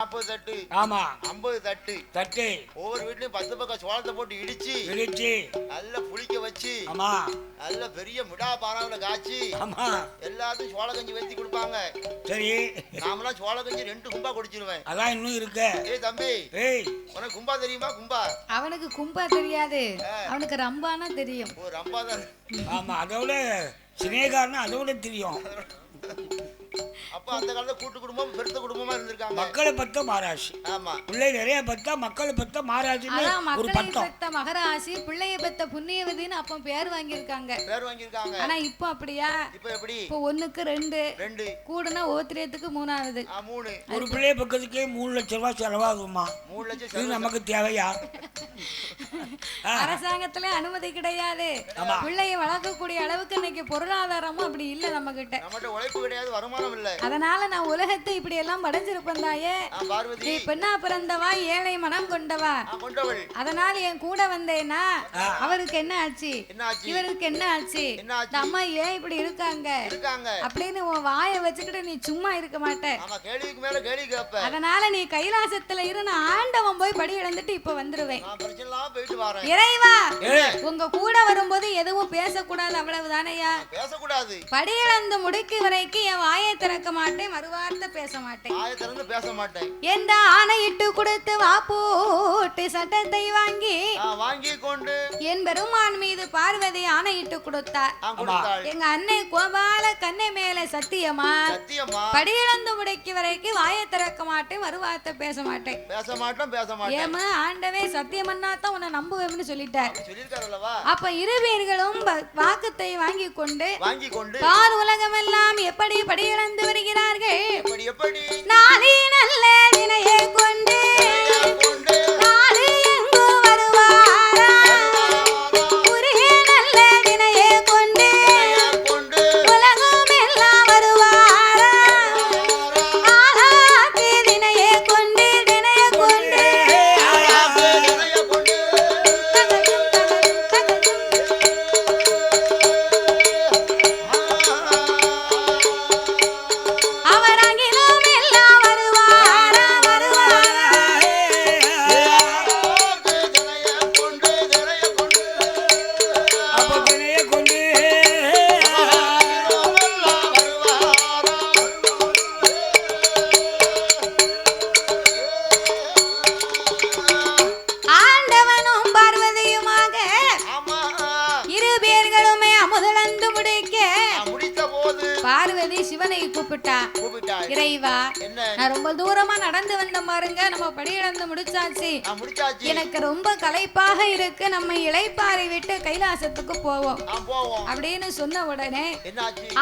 40 தட்டு, ஆமா 50 தட்டு தட்டு ஒவ்வொரு வீட்லயும் 10 பக்கம் சோளத்தை போட்டு இடிச்சு நல்லா புளிக்க வச்சு ஆமா நல்ல பெரிய மிடா பாறாவில காய்ச்சி ஆமா எல்லாத்தையும் சோள கஞ்சி வெத்தி கொடுப்பாங்க. சரி நாமெல்லாம் சோள கஞ்சி 2 கும்பா குடிச்சிருவேன். அதான் இன்னும் இருக்கு. ஏய் தம்பி, ஏய் உனக்கு கும்பா தெரியுமா? கும்பா அவனுக்கு கும்பா தெரியாது, அவனுக்கு ரம்பானா தெரியும். ஓ ரம்பா தான். ஆமா அதோட சினேகாரனா அதோட தெரியும். அப்ப அந்த காலத்துல கூட்டு குடும்பம் பெருத்த குடும்பமா இருந்திருக்காங்க. மக்களை பத்த மாராசி. ஆமா பிள்ளை நிறைய பத்தா மக்களை பத்த மாராசின்னு ஒரு பட்டம். பெத்த மகராசி பிள்ளைய பெத்த புண்ணியவதின்னு அப்ப பேர் வாங்கியிருக்காங்க. ஆனா இப்ப அப்படியா? இப்ப எப்படி? இப்ப 1க்கு 2 கூடனா ஓத்திரியத்துக்கு 3ஆவது. 3 ஒரு பிள்ளைய பக்கத்துக்கே 3 லட்சம் ரூபாய் செலவாகுமா? 3 லட்சம் இது நமக்கு தேவையா? அரசாங்கத்துல அனுமதி கிடையாது. பிள்ளைய வளர்க்கக்கூடிய அளவுக்கு இன்னைக்கு பொருளாதாரமும் அப்படி இல்ல நம்ம கிட்ட. நம்மகிட்ட உழைப்பு கிடையாது, வருமானம் இல்ல. அதனால நான் உலகத்தை இப்படி எல்லாம் படைச்சிருப்பேன் தாயே. நீ பெண்ணா பிறந்தவா, ஏழை மனம் கொண்டவா. அதனால என் கூட வந்தேன்னா அவருக்கு என்ன ஆச்சு, இவருக்கு என்ன ஆச்சு, இந்த அம்மா ஏன் இப்படி இருக்காங்க அப்படின்னு உன் வாயை வச்சுக்கிட்டு நீ சும்மா இருக்க மாட்ட. அதனால நீ கைலாசத்துல இருந்து ஆண்டவன் போய் படி இழந்துட்டு இப்ப வந்துருவேன். இறைவா உங்க கூட வரும்போது எதுவும் பேசக்கூடாது, அவ்வளவுதானையா? பேசக்கூடாது. படி இழந்து முடிக்கு வரைக்கும் என் வாயை திறக்க மாட்டேன், மறுவார்த்தை பேச மாட்டேன். வாயை திறந்து பேச மாட்டேன். எந்த ஆணையிட்டு கொடுத்து வா போட்டு சட்டத்தை வாங்கி கொண்டு என் பெருமான் மீது பார்வதி ஆணையிட்டு கொடுத்தார். எங்க அன்னை கோபால கண்ணை மேல சத்தியமா படி இழந்து முடிக்கு வரைக்கும் வாயை திறக்க மாட்டேன், மறுவார்த்தை பேச மாட்டேன். ஏமா ஆண்டவே சத்தியமன்னாத்தான் உன்னை நம்புவேன்னு சொல்லிட்டார். அப்ப இருவர்களும் வாக்குத்தை வாங்கி கொண்டு பார் உலகமெல்லாம் எப்படி படி இழந்து வருகிறார்கள். நாளை நல்ல நினையை கொண்டு நாளை எங்கு வருவாரா, உரிய நல்ல நினையை கொண்டு உலகம் எல்லாம் வருவாரா, ஆளாக்கு நினையை கொண்டு நினையை கொண்டு பார்வதி சிவனை கூப்பிட்டா. இறைவா நான் ரொம்ப தூரமா நடந்து வந்த பாருங்க, நம்ம படி இழந்து முடிச்சாச்சு. எனக்கு ரொம்ப களைப்பாக இருக்கு, நம்ம இளைப்பாறை விட்டு கைலாசத்துக்கு போவோம் அப்படின்னு சொன்ன உடனே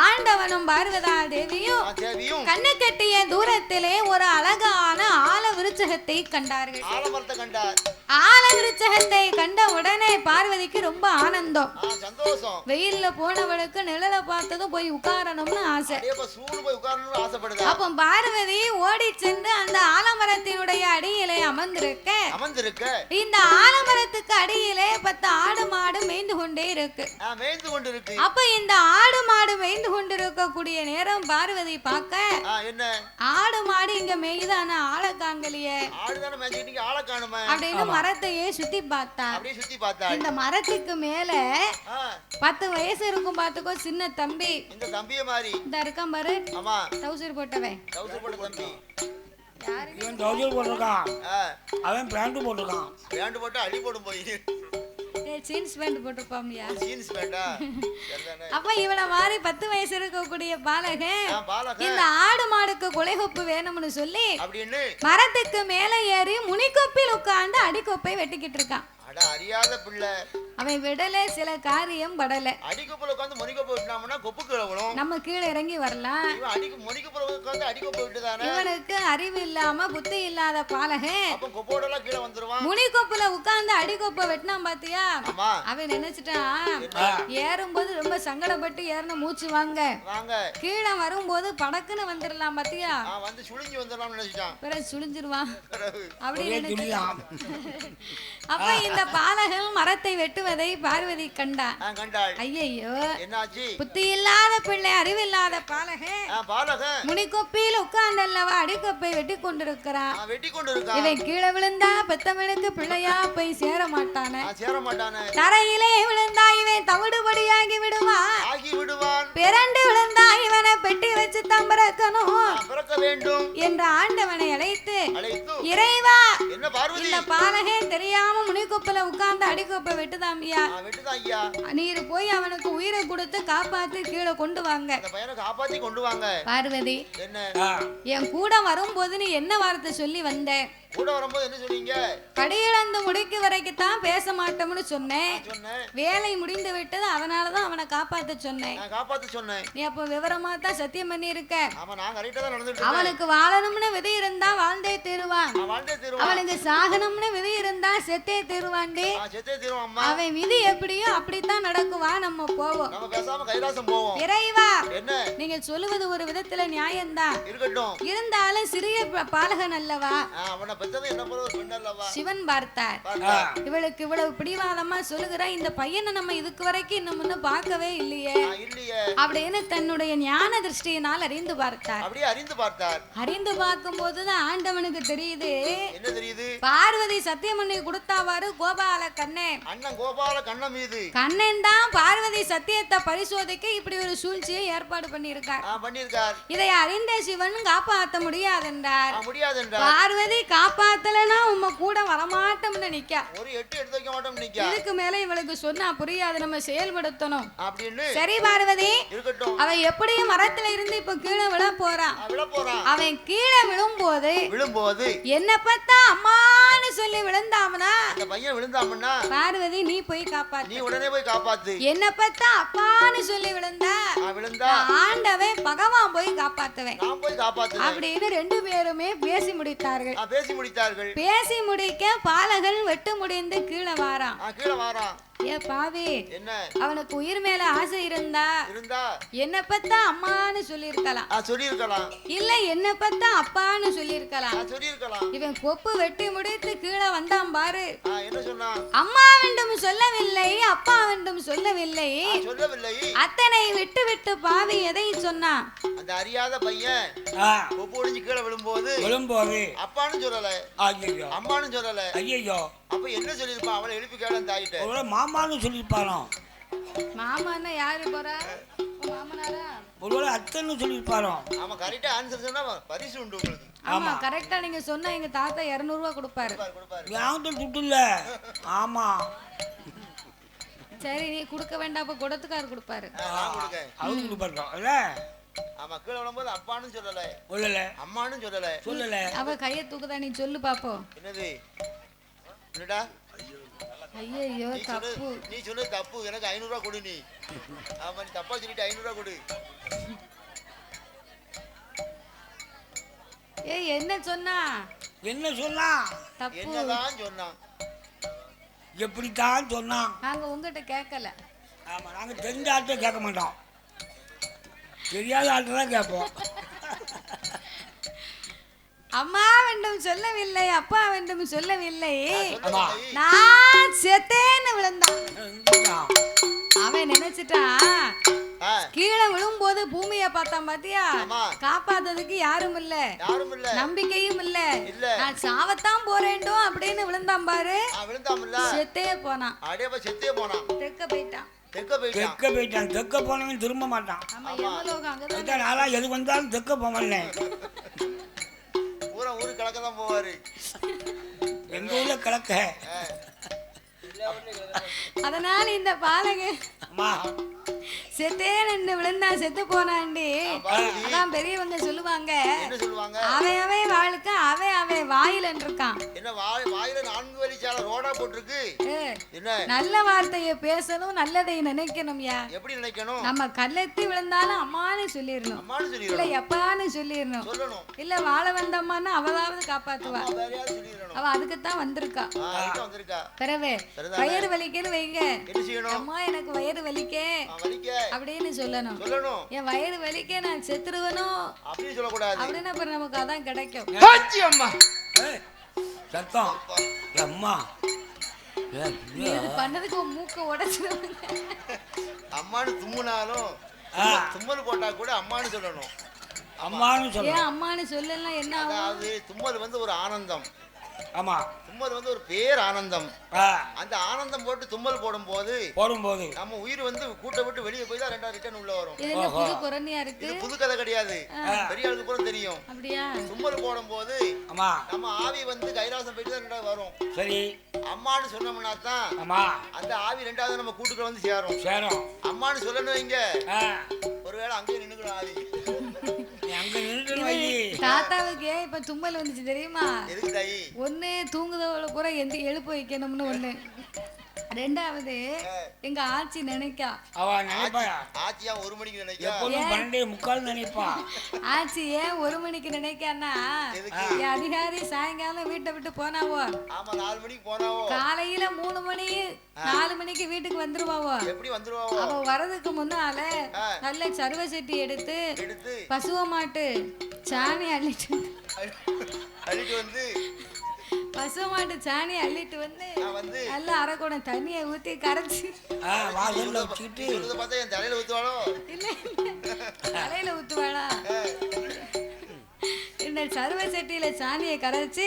ஆண்டவனும் பார்வதா தேவியும் கண்ணு கட்டிய தூரத்திலே ஒரு அழகான ஆல விருட்சகத்தை கண்டார்கள். ஆல விருட்சகத்தை கண்ட உடனே பார்வதிக்கு ரொம்ப ஆனந்தம், வெயில்ல போனவளுக்கு நிழல பார்த்ததும் போய் உட்காரணும்னு ஆசை. அப்ப பார்வதி ஓடி சென்று அந்த ஆலமரத்தினுடைய அடியிலே அமர்ந்திருக்க இந்த ஆலமரத்துக்கு அடியிலே 10 ஆடு மாடு மேய்ந்து கொண்டே இருக்கு. அப்ப இந்த ஆடு மாடு மேய்ந்து கொண்டிருக்கக்கூடிய நேரம் பார்வதி பார்க்க ஆடு மாடு இங்க மேய்து, ஆனா ஆளை காங்கலையே அப்படின்னு மரத்தையே சுத்தி பார்த்தா. இந்த மரத்துக்கு மேல 10 வயசு இருக்கும் பாத்துக்கோ சின்ன தம்பி, இந்த இருக்கான் பாரு டவுசர் போட்டவன். அவன் பேண்ட் போட்டிருக்கான். பேண்ட் போட்டு அடி போடும் போய் ஜீன்ஸ் பேண்ட் போட்டுப்பாமியா. அப்ப இவள மாதிரி 10 வயசு இருக்கக்கூடிய பாலகன் இந்த ஆடு மாடுக்கு கொலைகொப்பு வேணும்னு சொல்லி மரத்துக்கு மேல ஏறி முனிக்கொப்பில் உட்கார்ந்து அடிக்கொப்பை வெட்டிக்கிட்டு இருக்கான். அறியாத பிள்ளை அவன் விடல, சில காரியம் படல. அடிக்கொப்புல உட்கார்ந்து மொனிக்கொப்பை விட்டாமனா கொப்பு கீழ விழும், நம்ம கீழ இறங்கி வரலாம். இவன் மொனிக்கொப்புல உட்கார்ந்து அடிக்கொப்பை விட்டுதானே. இவனுக்கு அறிவு இல்லாம புத்தி இல்லாத பாலகன் அப்ப கொப்போடலாம் கீழ வந்துருவான். முனிக்கொப்புல உட்கார்ந்து அடிக்கொப்பை வெட்டினான் பாத்தியா. அவன் நினைச்சிட்டான் ஏறும்போது ரொம்ப சங்கடப்பட்டு ஏறின மூச்சு வாங்க கீழே வரும்போது படக்குன்னு வந்துடலாம் பாத்தியா. வந்து சுழிஞ்சு வந்துடலாம் நினைச்சிட்டான். பிறகு சுழிஞ்சிருவான் அப்படி நினைச்சிட்டான். அப்ப இந்த பாலகன் மரத்தை வெட்டு வருவதை பார்வதி கண்டாள். ஐயையோ, என்னாச்சு? புத்தி இல்லாத பிள்ளை, அறிவில்லாத பாலகன் முனிக்கொப்பியில் உட்கார்ந்தல்லவா அடிக்கொப்பை வெட்டி கொண்டிருக்கிறான். இவன் கீழே விழுந்தா பெத்தவனுக்கு பிள்ளையா போய் சேர மாட்டானே. தரையிலே விழுந்தா இவன் தவிடுபடியாகி விடுவான். பிறண்டு விழுந்தா இவனை பெட்டி வச்சு தம்பரக்கணும் என்ற ஆண்டவனை அழைத்து, இறைவா, இந்த பாலகே தெரியாம முனிக்கொப்பல உட்கார்ந்து அடிக்கொப்பை வெட்டுதாமியா, நீர் போய் அவனுக்கு உயிரை கொடுத்து காப்பாத்தி கீழே கொண்டு வாங்க. பார்வதி, என் கூட வரும்போது நீ என்ன வார்த்தை சொல்லி வந்த? கூட வரும்போது என்ன சொன்னீங்க? படியிழந்து முடிக்கு வரைக்கும் தான் பேச மாட்டோம்னு சொன்னேன். வேலை முடிந்து விட்டது, அதனாலதான் அவனை காப்பாத்த சொன்னேன். நீ அப்ப விவரமா தான் சத்தியம் பண்ணி இருக்க. அவனுக்கு வாழணும்னு விதி இருந்தா வாழ்ந்தே தீருவான், அவனுக்கு சாகனம்னு விதி இருந்தா செத்தே தீருவாண்டி. அவன் விதி எப்படியோ அப்படித்தான் நடக்குவா. நம்ம போவோம். இறைவா, நீங்க சொல்லுவது ஒரு விதத்துல நியாயம்தான், இருந்தாலும் சிறிய பாலகன் அல்லவா. சிவன் பார்த்தார், இவளுக்கு இவ்வளவு பிடிவாதமா சொல்லுகிறா, இந்த பையனை நம்ம இதுக்கு வரைக்கும் இன்னும் முன்ன பார்க்கவே இல்லையே அப்படின்னு தன்னுடைய ஞான திருஷ்டியினால் அறிந்து பார்த்தார். அறிந்து பார்க்கும் போதுதான் ஆண்டவனுக்கு தெரியுது, பார்வதி சத்தியம் பண்ணி கொடுத்தாவாரு கோபால கண்ணன். கண்ணன் தான் பார்வதி சத்தியத்தை பரிசோதிக்க இப்படி ஒரு சூழ்ச்சியை ஏற்பாடு பண்ணியிருக்கார். இதை அறிந்த சிவன் காப்பாற்ற முடியாதென்றார். பார்வதி காப்பாத்தலனா உம்ம கூட வரமாட்டோம்னு நிக்க, ஒரு எட்டு எடுத்து வைக்க மாட்டோம் நிக்க. இதுக்கு மேல இவளுக்கு சொன்னா புரியாது, நம்ம செயல்படுத்தணும் அப்படின்னு. சரி பார்வதி, அவ எப்படியும் மரத்துல இருந்து இப்ப கீழே விழ போறான். அவன் கீழே விழும்போது என்ன பார்த்தா அம்மான்னு சொல்லி விழுந்தாமனா, அந்த பையன் விழுந்தாமனா, பார்வதி நீ போய் காப்பாத்து, நீ உடனே போய் காப்பாத்து. என்ன பார்த்தா அப்பான்னு சொல்லி விழுந்தா, ஆண்டவன் பகவான் போய் காப்பாத்துவேன், நான் போய் காப்பாத்து அப்படின்னு ரெண்டு பேருமே பேசி முடித்தார்கள். பேசி முடிக்க பாலகன் வெட்டு முடிந்து கீழே வாரான். ஏ பாவி, அவனுக்கு உயிர் மேல ஆசை இருந்தா என்ன பத்தா அம்மான்னு சொல்லிருக்கலாம், இல்ல என்ன பத்தா அப்பான்னு சொல்லிருக்கலாம். இவன் கொப்பு வெட்டி முடித்து கீழே வந்தான் பாரு. அம்மா வேண்டும் சொல்லவில்லை, அப்பா வேண்டும் சொல்லவில்லை, அத்தனை விட்டு விட்டு பாவி எதை சொன்னான்? அந்த அறியாத பையன் கொப்பு ஒடிஞ்சு கீழே விழும்போது அப்பான்னு சொல்லல, அம்மான்னு சொல்லல. ஐயோ, அப்ப என்ன சொல்லிருப்பான்? அவளை எழுப்பி கேள தாயிட்ட மாமான்னு சொல்லிருப்பானோ. மாமான்னா யாரு போறா? மாமனாரா? ஒருவேளை அத்தைன்னு சொல்லிருப்பாரோ. ஆமா, கரெக்டா ஆன்சர் சொன்னா பரிசு உண்டு உங்களுக்கு. ஆமா, கரெக்டா நீங்க சொன்னா எங்க தாத்தா 200 ரூபாய் கொடுப்பாரு. யாங்கிட்ட துட்டு இல்ல. ஆமா, சரி நீ கொடுக்க வேண்டாம், அப்ப குடத்துக்காரு கொடுப்பாரு. அவரு கொடுப்பாரு. ஆமா, கீழே விழும்போது அப்பான்னு சொல்லல, அம்மான்னு சொல்லல. அவ கையை தூக்குதா, நீ சொல்லு பாப்போம். என்னது? என்னடா? ஐயோ தப்பு, நீ சொல்லு தப்பு. எனக்கு 500 ரூபாய் கொடு நீ. ஆமா, நீ தப்பா சொல்லிட்டு 500 ரூபாய் கொடு. ஏய், என்ன சொன்னா? தப்பு என்னதான் சொன்னா? எப்படித்தான் சொன்னா? நாங்க உங்ககிட்ட கேட்கல. ஆமா, நாங்க தெரிஞ்ச ஆள்கிட்ட கேட்க மாட்டோம், தெரியாத ஆள்கிட்ட தான் கேட்போம். அம்மா வேண்டும் சொல்லவில்லை, அப்பா வேண்டும் சொல்லவில்லை, நான் செத்தேன்னு விழுந்தான். அவன் நினைச்சிட்டான் கீழே விழும்போது பூமியை பார்த்தான் பாத்தியா, காப்பாத்ததுக்கு யாரும் இல்ல, நம்பிக்கையும் இல்ல, நான் சாவத்தான் போறேன்டோ அப்படின்னு விழுந்தான் பாரு. செத்தே போனான். தெக்க போயிட்டான். தெக்க போனவன் திரும்ப மாட்டான். நாளா எது வந்தாலும் தெக்க போவல, ஊரு கலக்கதான் போவாரு. எங்க ஊர்ல கலக்க. அதனால இந்த பாலக செத்தேன்னு விழுந்தா செத்து போனாண்டி. அதான் பெரியவங்க சொல்லுவாங்க, அவன் வாழ்க்கை அவன் வாயில இருக்கான். நல்ல வார்த்தையை பேசணும், நல்லதை நினைக்கணும். எப்படி நினைக்கணும்? நம்ம கல்லெத்தி விழுந்தாலும் அம்மான்னு சொல்லிடணும், இல்ல எப்பான்னு சொல்லிடணும், இல்ல வாழ வந்தம்மான்னு அவளாவது காப்பாத்துவா. அவ அதுக்குத்தான் வந்திருக்கா. பிறவே வயிறு வலிக்குன்னு வைங்க, அம்மா எனக்கு வயிறு வலிக்கே அப்படின்னு சொல்லணும். என் வயிறு வலிக்க நான் செத்துருவனும் அப்படின்னு அப்புறம் நமக்கு அதான் கிடைக்கும். சத்தம் அம்மா இது பண்ணதுக்கு மூக்க உடைச்சிடுவாங்க. அம்மானு தும்முனாலும் தும்மல் போட்டா கூட அம்மானு சொல்லணும். அம்மானு சொல்லணும். ஏன் அம்மானு சொல்லலாம் என்ன ஆகும்? அதாவது தும்மல் வந்து ஒரு ஆனந்தம். ஆமா, தும்மல் வந்து ஒரு பேர் ஆனந்தம். அந்த ஆனந்தம் போட்டு தும்மல் போடும்போது நம்ம உயிர் வந்து கூட்ட விட்டு வெளியே போய் தான் ரெண்டா ரிட்டர்ன் உள்ள வரும். இது என்ன புது புறணியா இருக்கு? இது புது கதை கிடையாது, பெரிய ஆளுக்கு கூட தெரியும். அப்படியா? தும்மல் போடும்போது ஆமா நம்ம ஆவி வந்து கைலாசம் போயிட்டு தான் ரெண்டா வரும். சரி, அம்மானு சொன்னோம்னா தான் ஆமா அந்த ஆவி ரெண்டாவது நம்ம கூட்டுக்குள்ள வந்து சேரும். அம்மானு சொல்லணும் இங்க ஒருவேளை அங்கேயே நின்னுக்கணும் ஆவி. தாத்தாவுக்கு இப்ப தும்மல் வந்துச்சு தெரியுமா? எதுக்கு தாயி? ஒண்ணு தூங்குதவளை பூரா எழுப்பு வைக்கணும்னு ஒண்ணு, ரெண்டாவது எங்க ஆச்சி நினைக்கா ஆச்சியா 1 மணிக்கு நினைக்கா, 12:45 நினைப்பா. ஆச்சி ஏன் 1 மணிக்கு நினைக்கான்னா என் அதிகாரி சாயங்காலம் வீட்டை விட்டு போனாவோ. ஆமா 4 மணிக்கு போனாவோ, காலையில 3 மணி 4 மணிக்கு வீட்டுக்கு வந்துருவாவோ. எப்படி வந்துருவாவோ? அவ வரதுக்கு முன்னால நல்ல சர்வ செட்டி எடுத்து பசுவ மாட்டு சாணி அள்ளிட்டு வந்து பசு மாட்டு சாணி அள்ளிட்டு வந்து நல்லா அரைக்குடம் தண்ணியை ஊத்தி கரைச்சி தலையில ஊத்துவாளோ? இல்ல தலையில ஊத்துவாளா? இந்த சர்வ சட்டியில சாணியை கரைச்சி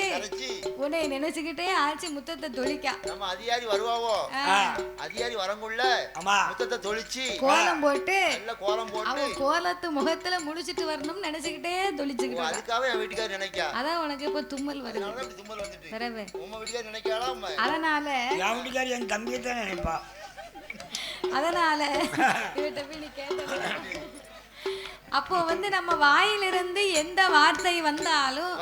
உன்னை நினைச்சுக்கிட்டே ஆச்சி முத்தத்தை தொளிக்கா. நம்ம அதிகாரி வருவாவோ, அதிகாரி வரங்குள்ள முத்தத்தை தொளிச்சு கோலம் போட்டு அவன் கோலத்து முகத்துல முடிச்சிட்டு வரணும்னு நினைச்சுக்கிட்டே தொளிச்சுக்கிட்டு அதுக்காக என் வீட்டுக்காரர் நினைக்கா. அதான் உனக்கு இப்ப தும்மல் வருது. தும்மல் வந்துட்டு வரவே உங்க வீட்டுக்காரர் நினைக்காளா? அதனால என் வீட்டுக்காரர் என் தம்பியை தான் நினைப்பா. அதனால இவட்ட போய் நீ கேட்ட அப்போ வந்து நம்ம வாயிலிருந்து எந்த வார்த்தை வந்தாலும்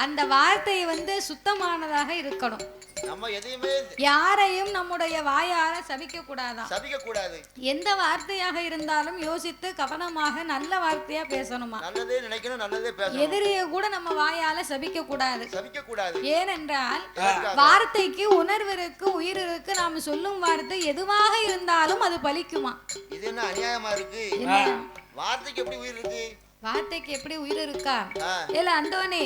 அந்த வார்த்தை வந்து சுத்தமானதாக இருக்கணும். நம்ம எதையுமே யாரையும் நம்முடைய வாயால சபிக்க கூடாதான். சபிக்க கூடாது. எந்த வார்த்தையாக இருந்தாலும் யோசித்து கவனமாக நல்ல வார்த்தையா பேசணுமா. நல்லதே நினைக்கணும், நல்லதே பேசணும். எதிரியை கூட நம்ம வாயால சபிக்க கூடாது. சபிக்க கூடாது. ஏனென்றால் வார்த்தைக்கு உணர்வு இருக்கு, உயிர் இருக்கு. நாம சொல்லும் வார்த்தை எதுவாக இருந்தாலும் அது பலிக்குமா? இது என்ன அநியாயமா இருக்கு? வார்த்தைக்கு எப்படி உயிர் இருக்கு? வார்த்தைக்கு எப்படி உயிர் இருக்கா? ஏல அந்தோனி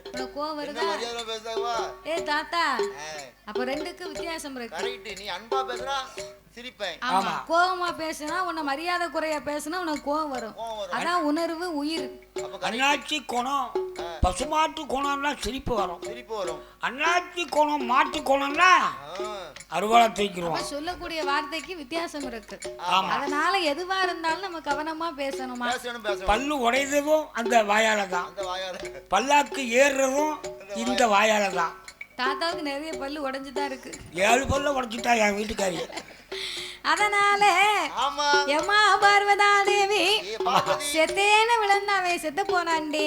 உனக்கு கோவம் வருதா? மரியாதை பேசாவா? தாத்தா அப்ப ரெண்டுக்கு வித்தியாசம் இருக்கு. கரெக்ட். நீ அன்பா பேசுறா சிரிப்பேன். ஆமா, கோவமா பேசினா உன்னை மரியாதை குறைய பேசினா உனக்கு கோவம் வரும். அதான் உணர்வு உயிர். அண்ணாச்சி கோணம் பசுமாட்டு கோணம்னா சிரிப்பு வரும். அண்ணாச்சி கோணம் மாட்டு கோணம்னா அருவாளை தூக்கிடுவோம். சொல்லக்கூடிய வார்த்தைக்கு வித்தியாசம் இருக்கு. அதனால எதுவா இருந்தாலும் நம்ம கவனமா பேசணுமா. பல்லு உடையதும் அந்த வாயால தான், பல்லாக்கு ஏறுறதும் இந்த வாயால தான். தாத்தாவுக்கு நிறைய பல்லு உடைஞ்சுதான் இருக்கு. 7 பல்ல உடைச்சுட்டா என் வீட்டுக்காரி. அதனால எம்மா பார்வதா தேவி செத்தேன விழுந்தாவே செத்து போனாண்டி.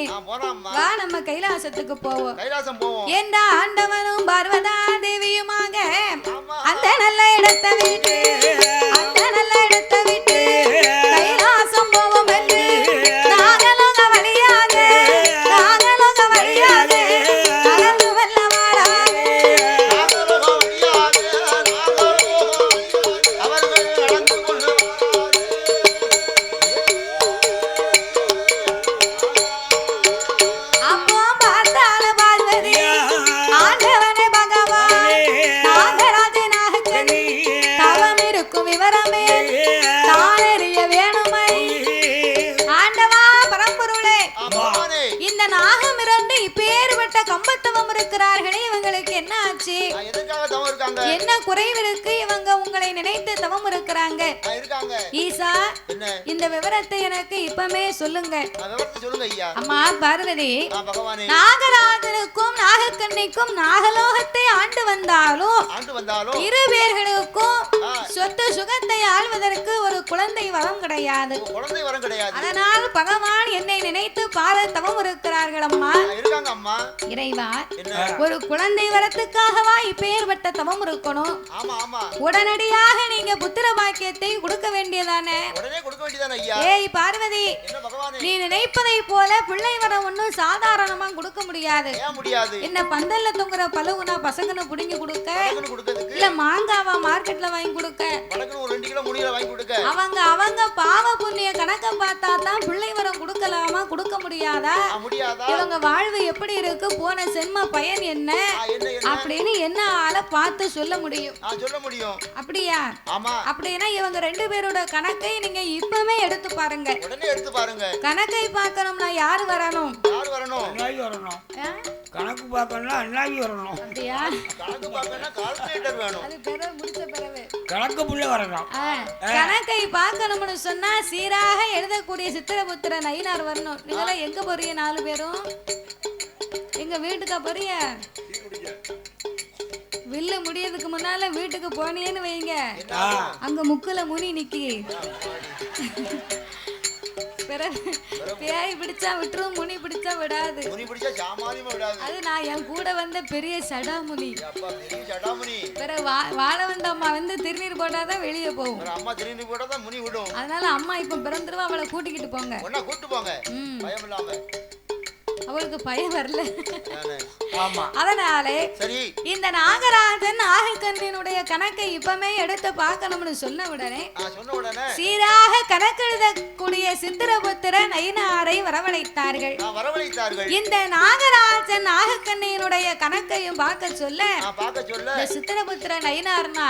வா நம்ம கைலாசத்துக்கு போவோம். எந்த ஆண்டவனும் பார்வதா தேவியுமாக அந்த நல்ல இடத்தை விட்டு கைலாசம் போவோம் என்று நாகலோக வழியாக கலந்து வல்லவாராக விவரமே தானறிய வேணுமை. ஆண்டவா பரம்பொருளே, இந்த நாகம் இரண்டு இப்பேற்பட்ட கம்பத்தவம் இருக்கிறார்களே, இவங்களுக்கு என்ன ஆச்சு? என்ன குறைவு இருக்கு? இவங்க உங்களை நினைத்து தவம் இருக்கிறாங்க. ஈசா இந்த விவரத்தை எனக்கு இப்பமே சொல்லுங்க. அம்மா பார்வதி, நாகராஜனுக்கும் நாகக்கண்ணிக்கும் நாகலோகத்தை ஆண்டு வந்தாலும் இரு பேர்களுக்கும் சொத்து சுகத்தை ஆள்வதற்கு ஒரு குழந்தை வரம் கிடையாது. அதனால் பகவான் என்னை நினைத்து பார தவம் இருக்கிறார்கள். அம்மா இறைவா, ஒரு குழந்தை வரத்துக்காகவா இப்பேற்பட்ட தவம் இருக்கணும்? உடனடியாக நீங்க புத்திர பாக்கியத்தை கொடுக்க வேண்டியதானே? ஏய் பார்வதி, நீ நினைப்பதை போல பிள்ளை வரம் ஒன்னும் சாதாரணமா கொடுக்க முடியாது. என்ன பந்தல்ல தொங்குற பழுவுனா பசங்கன்னு புடிங்கி கொடுக்க, இல்ல மாங்காவா மார்க்கெட்ல வாங்கி கொடுக்க, கொடுக்க, வடக்குன்னு ஒரு 2 கிலோ 3 கிலோ வாங்கி கொடுக்க, அவங்க பாவ புண்ணிய கணக்க பார்த்தா தான் பிள்ளை வரம் கொடுக்கலாமா கொடுக்க முடியாதா? இவங்க வாழ்வு எப்படி இருக்கு, போன சென்ம பயன் என்ன அப்படின்னு என்ன ஆள பார்த்து சொல்ல முடியும். அப்படியா? அப்படின்னா இவங்க 2 பேரோட கணக்கை நீங்க இப்பவே எடுத்து பாருங்க. கணக்கை பார்க்கணும்னா யாரு வரணும்? கணக்கு பார்க்கணும்னா அண்ணாவி வரணும். அப்படியா? கணக்கு பார்க்கணும்னா கால்குலேட்டர் வேணும். அது பிறகு முடிச்ச பிறகு கணக்கு புள்ள வரணும். கணக்கை பார்க்கணும்னு சொன்னா சீராக எழுதக்கூடிய சித்திரபுத்திரன் ஐனார் வரணும். நீங்களாம் எங்க போறீங்க 4 பேரும்? எங்க வீட்டுக்கா போறீங்க? வில்லு முடியறதுக்கு முன்னால வீட்டுக்கு போனேன்னு வைங்க, அங்க முக்குல முனி நிக்கி. பேய் பிடிச்சா விட்டுரும், முனி பிடிச்சா விடாது. அது நான் என் கூட வந்த பெரிய சடாமுனி. வாழவண்டம்மா வந்து திருநீர் போட்டாதான் வெளியே போகும். அதனால அம்மா இப்ப பிறந்துருவா, அவளை கூட்டிக்கிட்டு போங்க. அவளுக்கு பயம் வரல. அதனாலே இந்த நாகராஜன் நாகக்கண்ணினுடைய கணக்கை இப்பமே எடுத்து பார்க்கணும்னு சொன்ன உடனே சீராக கணக்கெழுதக்கூடிய சித்திரபுத்திரன் ஐனாரை வரவழைத்தார்கள். இந்த நாகராஜன் நாகக்கண்ணியினுடைய கணக்கையும் பார்க்க சொல்ல சித்திரபுத்திரன் ஐனார்னா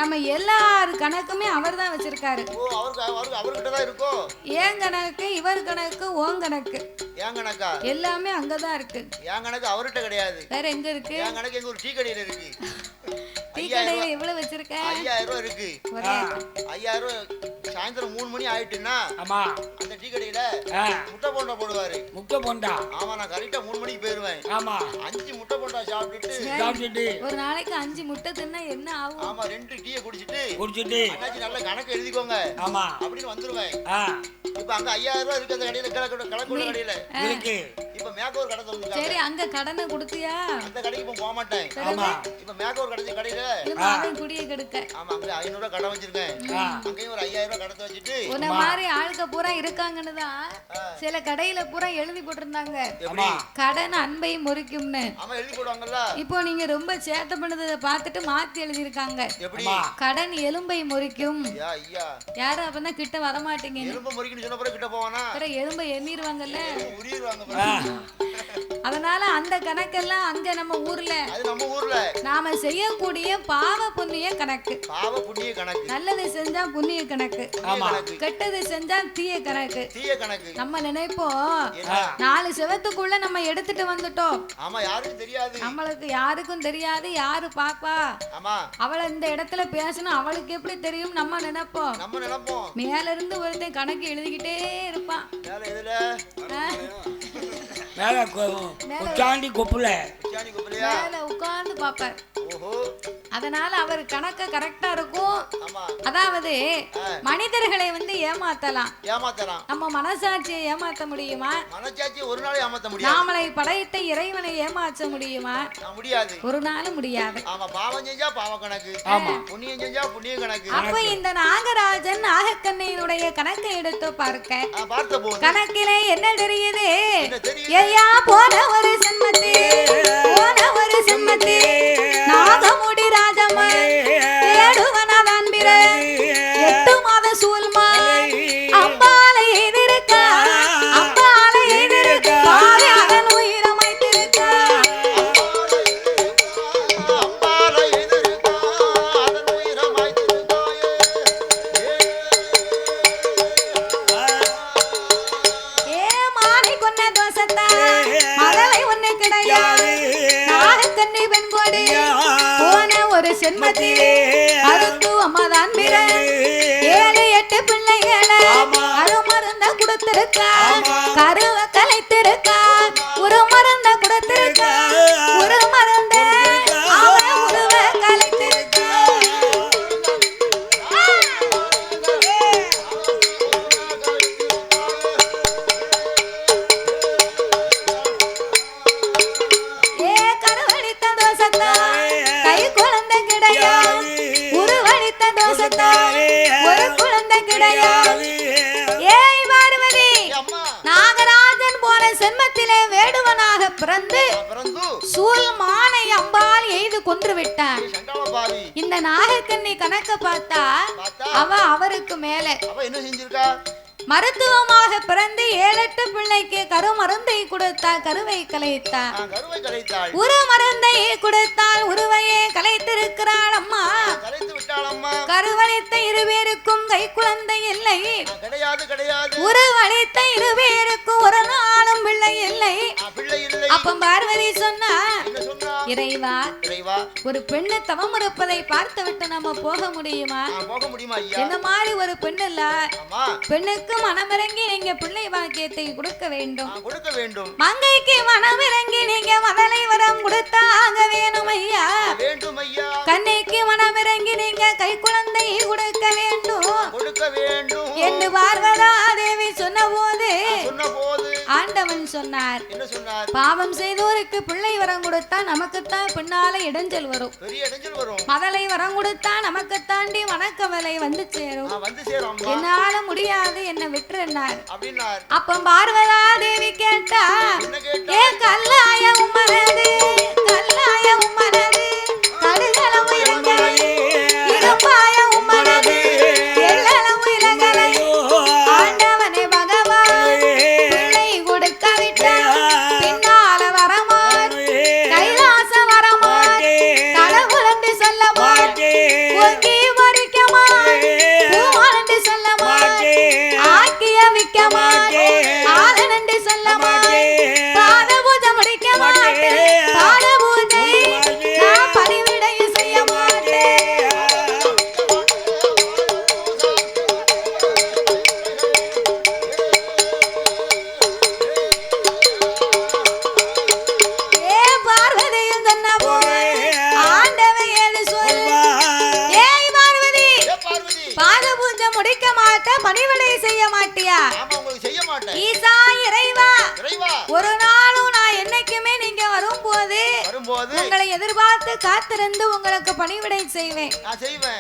நம்ம எல்லார் கணக்குமே அவர் தான் வச்சிருக்காரு. ஏன் கணக்கு, இவர் கணக்கு, ஓன் கணக்கு எல்லாமே அங்கதான் இருக்கு. என் கணக்கு அவர்கிட்ட கிடையாது. வேற எங்க இருக்கு? என் கணக்கு எங்க ஒரு டீ கடையில இருக்கு. டீ கடையில எவ்வளவு வச்சிருக்க? 5000 ரூபாய் இருக்கு. 5000 ரூபாய் சாயந்தரம் 3 மணி ஆயிட்டுன்னா அந்த டீ கடையில முட்டை போண்டா போடுவாரு. முட்டை போண்டா? ஆமா, நான் கரெக்டா 3 மணிக்கு போயிருவேன். 5 முட்டை போண்டா சாப்பிட்டுட்டு ஒரு நாளைக்கு 5 முட்டை தின்னா என்ன ஆகும்? ஆமா, 2 டீயை குடிச்சிட்டு அண்ணாச்சி நல்ல கணக்கு எழுதிக்கோங்க அப்படின்னு வந்துருவேன். இப்ப அங்க 5000 ரூபாய் இருக்கு அந்த கடையில, கலக்குள்ள கடையில இருக்கு. இப்ப மேக்கோர் கடை தந்துருக்காங்க. சரி, அங்க கடனை கொடுத்தியா? அந்த கடைக்கு இப்ப போக மாட்டேன். இப்ப மேக்கோர் கடையில குடிய கெடுக்க. ஆமா, அங்க 500 ரூபாய் கடை வச்சிருக்கேன். அங்கேயும் ஒரு 5000 ரூபாய் கடை வச்சுட்டு உன்ன மாதிரி ஆளுக்க பூரா இருக்காங்கன்னு தான் சில கடையில பூரா எழுதி போட்டிருந்தாங்க, கடன் அன்பை முறிக்கும்னு. ஆமா, எழுதி போடுவாங்கல்ல. இப்போ நீங்க ரொம்ப சேட்டை பண்ணதை பார்த்துட்டு மாத்தி எழுதி இருக்காங்க, கடன் எலும்பை முறிக்கும். யாரும் அப்பதான் கிட்ட வர மாட்டீங்க. எலும்பை முறிக்குன்னு சொன்ன பிறகு கிட்ட போவானா? எலும்பை எண்ணிடுவாங்கல்ல, உரியுவாங்க. அதனால அந்த கணக்கெல்லாம் அங்க நம்ம ஊர்ல நாம செய்யக்கூடிய பாவ புண்ணிய கணக்கு. நல்லது செஞ்சா புண்ணிய கணக்கு, கெட்டது செஞ்சா தீய கணக்கு. நம்ம நினைப்போம் 4 செவத்துக்குள்ள நம்ம எடுத்துட்டு வந்துட்டோம், நம்மளுக்கு யாருக்கும் தெரியாது, யாரு பாப்பா அவளை இந்த இடத்துல பேசணும் அவளுக்கு எப்படி தெரியும் நம்ம நினைப்போம். மேல இருந்து ஒருத்தன் கணக்கு எழுதிக்கிட்டே இருப்பான். உட்கார்ந்து பாப்பார். அதனால அவர் கணக்க கரெக்டா இருக்கும். அதாவது மனிதர்களை வந்து ஏமாத்தலாம், நம்ம மனசாட்சியை ஏமாத்த முடியுமா? ஒரு நாள் ஏமாத்த முடியாது. நாமளை படைத்த இறைவனை ஏமாற்ற முடியுமா? முடியாது, ஒரு நாள் முடியாது. பாவம் செஞ்சா பாவ கணக்கு, புண்ணியம் செஞ்சா புண்ணிய கணக்கு. அப்ப இந்த நாகராஜன் நாகக்கண்ணியினுடைய கணக்கை எடுத்து பார்க்க கணக்கிலே என்ன தெரியுது? ஐயா, போன ஒரு செம்மத்தி நாகமுடி ராஜமன் ஏடுவனதான் பிற 8 மாத சூல்மா அம்பாலை எதிர்க்க அதன் உயிரமைத்திருக்க. ஏ மாலை கொன்ன தோசத்தா மதலை ஒண்ணு கிடையாது, நாகக்கண்ணி பெண்கோடி போன ஒரு சென்மத்தி அறுத்து அம்மாதான் பிற 7-8 பிள்ளைகளை அருமருந்த கொடுத்திருக்கா, கருவ கலைத்திருக்கா, ஒரு மருந்த கொடுத்திருக்கா, ஒரு மருந்த அவன் உருவ கலைத்திருக்கா. ஏ கருவழித்த தோசத்தா கை குழந்தை கிடையாது, உருவழித்த தோசத்தா ஒரு குழந்தை கிடையாது. ஏய் பார்வதி, நாகராஜன் போன சென்மத்திலே வேடுவனாக பிறந்து சூல் மானை அம்பால் எய்து கொன்று விட்டார். இந்த நாகக்கண்ணி கணக்க பார்த்தா அவருக்கு மேல என்ன செஞ்சிருக்கா? மருத்துவமாக பிறந்து 7-8 பிள்ளைக்கு கருமருந்தை கொடுத்தாள், கருவை கலைத்தாள். உரு மருந்தை கொடுத்தால் உருவையே கலைத்திருக்கிறாள் அம்மா. கருவளித்த இருவேருக்கும் கை குழந்தை இல்லை, உருவளித்த இருவேருக்கும் ஒரு நாளும் பிள்ளை இல்லை. அப்ப பார்வதி சொன்னா, இறைவா ஒரு பெண்ணு தவம் இருப்பதை பார்த்து விட்டு நம்ம போக முடியுமா? இந்த மாதிரி ஒரு பெண்ணு இல்ல, பெண்ணுக்கு மனமிறங்கி நீங்க பிள்ளை பாக்கியத்தை கொடுக்க வேண்டும். மங்கைக்கு மனமிறங்கி நீங்க மதலை வரம் கொடுத்தாக வேணும் ஐயா. கண்ணைக்கு மனமிறங்கி நீங்க கை குழந்தை கொடுக்க வேண்டும் என்று பார்வதா தேவி சொன்ன போது ஆண்டவன் சொன்னார், பாவம் செய்தோருக்கு பிள்ளை வரம் கொடுத்தா நமக்குத்தான் பின்னால இடைஞ்சல் வரும், மதலை வரம் கொடுத்தா நமக்கு தாண்டி வணக்கவலை வந்து சேரும், என்னால முடியாது என்ன விட்டுறார். அப்ப பார்வதா தேவி கேட்டா, ஏ கல்லாய உம்மனது கல்லாய உம்மனது கடுகளவு இறங்கலை இருப்பாய உம்மனது எள்ளளவு இறங்கலை ஆண்டவனே பகவான் பிள்ளை கொடுக்க விட்டா பின்னால வரமான் கைலாச வரமான் கடவுள் என்று சொல்ல மாட்டேன், ஒங்கி மறிக்க மாட்டேன், பூமான் என்று சொல்ல மாட்டேன், ஆக்கிய விக்க மாட்டேன், ஆதன் என்று சொல்ல மாட்டேன், பாத பூஜை முடிக்க மாட்டேன், பாத பூஜை நான் பணிவிடை செய்ய மாட்டேன். ஏ பார்வதியும் சொன்ன போது ஆண்டவன் ஏழு சொல்லு, ஏய் பார்வதி பாத பூஜை முடிக்க மாட்ட, பணிவிடை செய்ய மாட்டியா? ஈசா இறைவா, ஒரு நாளும் நான் என்னைக்குமே நீங்க வரும்போது உங்களை எதிர்பார்த்து காத்திருந்து உங்களுக்கு பணிவிடை செய்வேன்,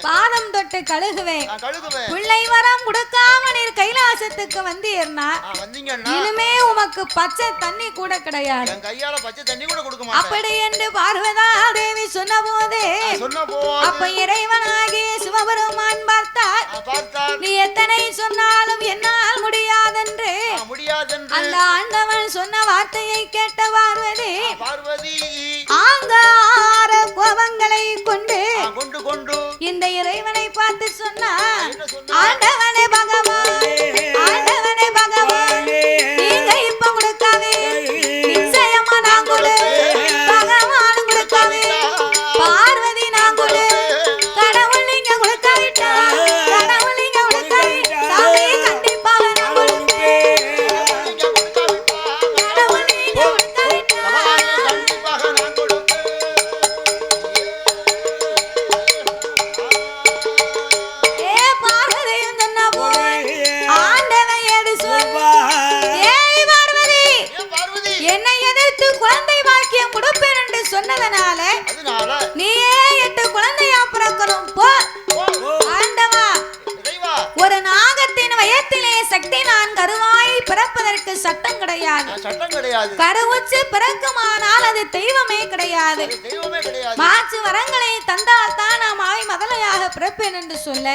பாதம் தொட்டு கழுகுவேன். பிள்ளை வரம் கொடுக்காம நீர் கைலாசத்துக்கு வந்தீர்னா இனிமே உமக்கு பச்சை தண்ணி கூட கிடையாது. அப்படி என்று பார்வதா தேவி சொன்ன போது அப்ப இறைவனாகிய சிவபெருமான் பார்த்தார், நீ எத்தனை சொன்னாலும் என்னால் முடியாதென்று அந்த ஆண்டவன் சொன்ன வார்த்தையை கேட்ட பார்வதி ஆங்கார கோபங்களை கொண்டு இந்த இறைவனை பார்த்து சொன்னார், ஆண்டவனே பகவான் ஆண்டவனே பகவான் நீங்க இப்ப கொடுக்காவே நிச்சயமா நான் கொடு, பகவான் கொடுக்காவே பார்வதி நான் கொடு, கடவுள் நீங்க கொடுக்க விட்டா கடவுள் நீங்க கொடுக்க விட்டா சாமி கண்டிப்பாக நான் கொடுப்பேன், கடவுள் நீங்க கொடுக்க விட்டா ஏ பார்வதியும் சொன்ன போது ஆண்டவன் எது சொல்வா, ஏய் பார்வதி என்னை எதிர்த்து குழந்தை பாக்கியம் கொடுப்பேன் என்று சொன்னதனால நீயே 8 குழந்தையா பிறக்கணும் போ. ஆண்டவா, ஒரு நாகத்தின் வயத்திலே சக்தி நான் கருவாய் பிறப்பதற்கு சட்டம் கிடையாது, கருவுச்சு பிறக்குமானால் அது தெய்வமே கிடையாது, மாற்று வரங்களை தந்தால் தான் நாம் ஆய் மதலையாக பிறப்பேன் என்று சொல்ல.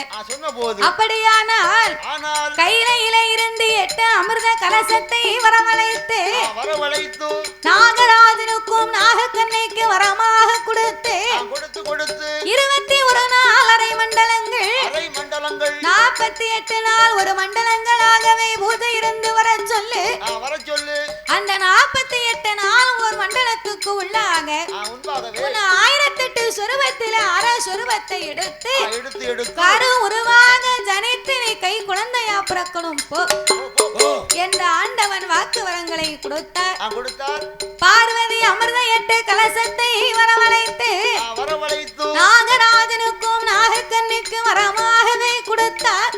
அப்படியானால் கையில இருந்து 8 அமிர்த கலசத்தை வரவழைத்து நாகராஜனுக்கும் நாகக்கண்ணைக்கு வரமாக கொடுத்து 21 நாள் அரை மண்டலங்கள் 48 நாள் ஒரு மண்டலங்களாகவே பூஜை இருந்து வர சொல்லு. அந்த 48 நாள் ஒரு மண்டலத்துக்கு உள்ளாக 1008 சொருபத்தில் அரை சொருபத்தை எடுத்து கரு உருவாக ஜனித்து நீ கை குழந்தையா பிறக்கணும் போ என்ற ஆண்டவன் வாக்கு வரங்களை கொடுத்தார். பார்வதி அமிர்த 8 கலசத்தை வரவழைத்து நாகராஜனுக்கும் நாகக்கண்ணிக்கு வரமாகவே கொடுத்தார்.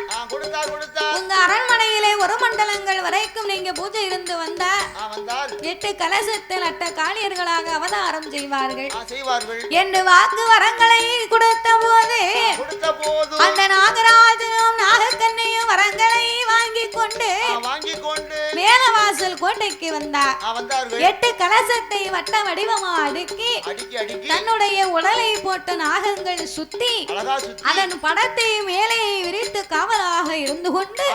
உங்க அரண்மனையிலே ஒரு மண்டலங்கள் வரைக்கும் நீங்க பூஜை இருந்து வந்தால் 8 கலசத்தில் அட்ட காளியர்களாக அவதாரம் செய்வார்கள் என்று வாக்கு வரங்களை கொடுத்த போது அந்த நாகராஜனும் நாகக்கண்ணையும் வரங்களை வாங்கி கொண்டு மேலவாசல் கோட்டைக்கு வந்தார். 8 கலசத்தை வட்ட வடிவமா அடுக்கி தன்னுடைய உடலை போட்டு நாகங்கள் சுத்தி அதன் படத்தை மேலே விரித்து காவலாக இருந்து கொண்டு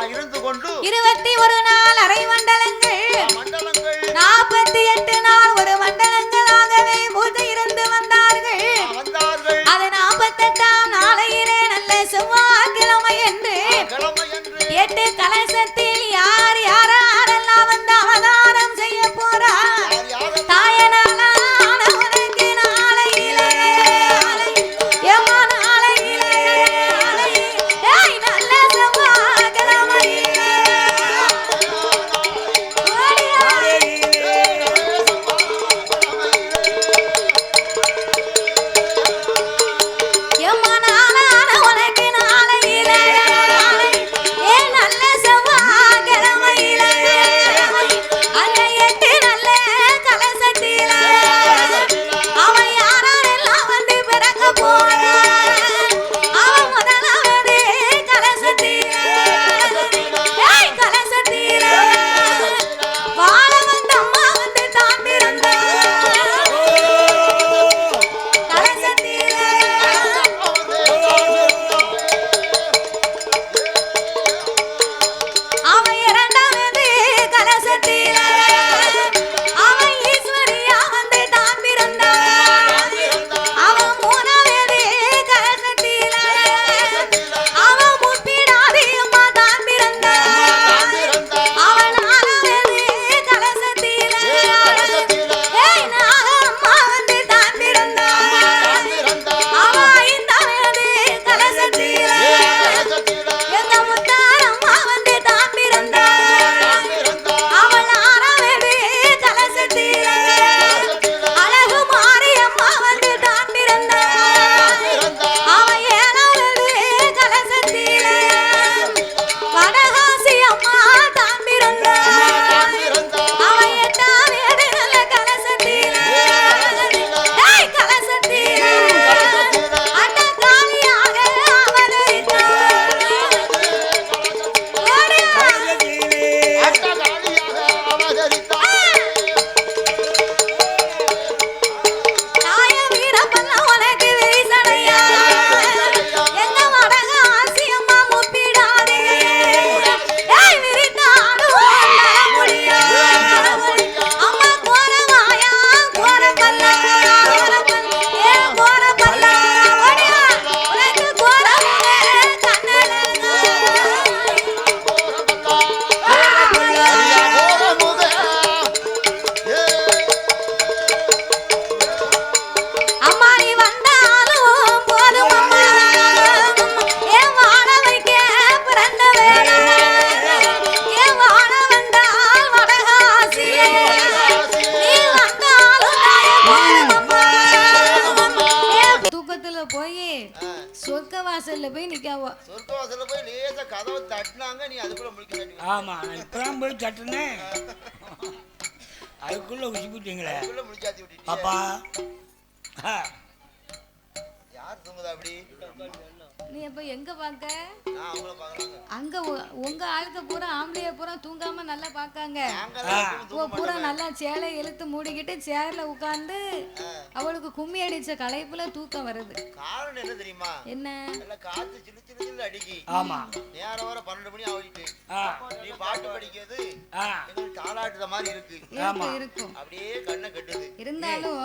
21 நாள் அரை மண்டலங்கள் 48 நாள் ஒரு மண்டலங்களாகவே பூஜை இருந்து வந்தார்கள். அது 48ஆம் நாளையிலே நல்ல செவ்வாய்க்கிழமை என்று 8 கலசத்தில் யார் யாரெல்லாம் வந்து அவதாரம் செய்ய போறார் தாயனான உனக்கு நாளையிலே நல்ல செவ்வாய்க்கிழமையிலே வாசல்ல போய் நிக்காவோ. சொர்க்க வாசல்ல போய் லேசா கதவை தட்டினாங்க, நீ அதுக்குள்ள முழிக்க. ஆமா, நான் இப்பதான் போய் தட்டினேன், அதுக்குள்ள உச்சிட்டீங்களே. அதுக்குள்ள முழிச்சாத்தி விட்டுட்டீங்க. அப்பா யார் தூங்குதா அப்படி? நீ அப்ப எங்க பாக்க? நான் அவங்கள பாக்குறாங்க. அங்க உங்க ஆளுக்கு பூரா ஆம்பளைய பூரா தூங்காம நல்லா பாக்காங்க. பூரா நல்லா சேலை இழுத்து மூடிக்கிட்டு சேர்ல உட்கார்ந்து அவளுக்கு கும்மி அடிச்ச களைப்புல தூக்கம் வருது. காரணம் என்ன தெரியுமா? என்ன? நல்ல காத்து சிலு சிலு சிலு அடிக்கி. ஆமா, நேரம் வர 12 மணி ஆயிட்டு. நீ பாட்டு படிக்கிறது எங்களுக்கு தாளாட்டுற மாதிரி இருக்கு. ஆமா இருக்கும். அப்படியே கண்ணை கட்டுது. இருந்தாலும்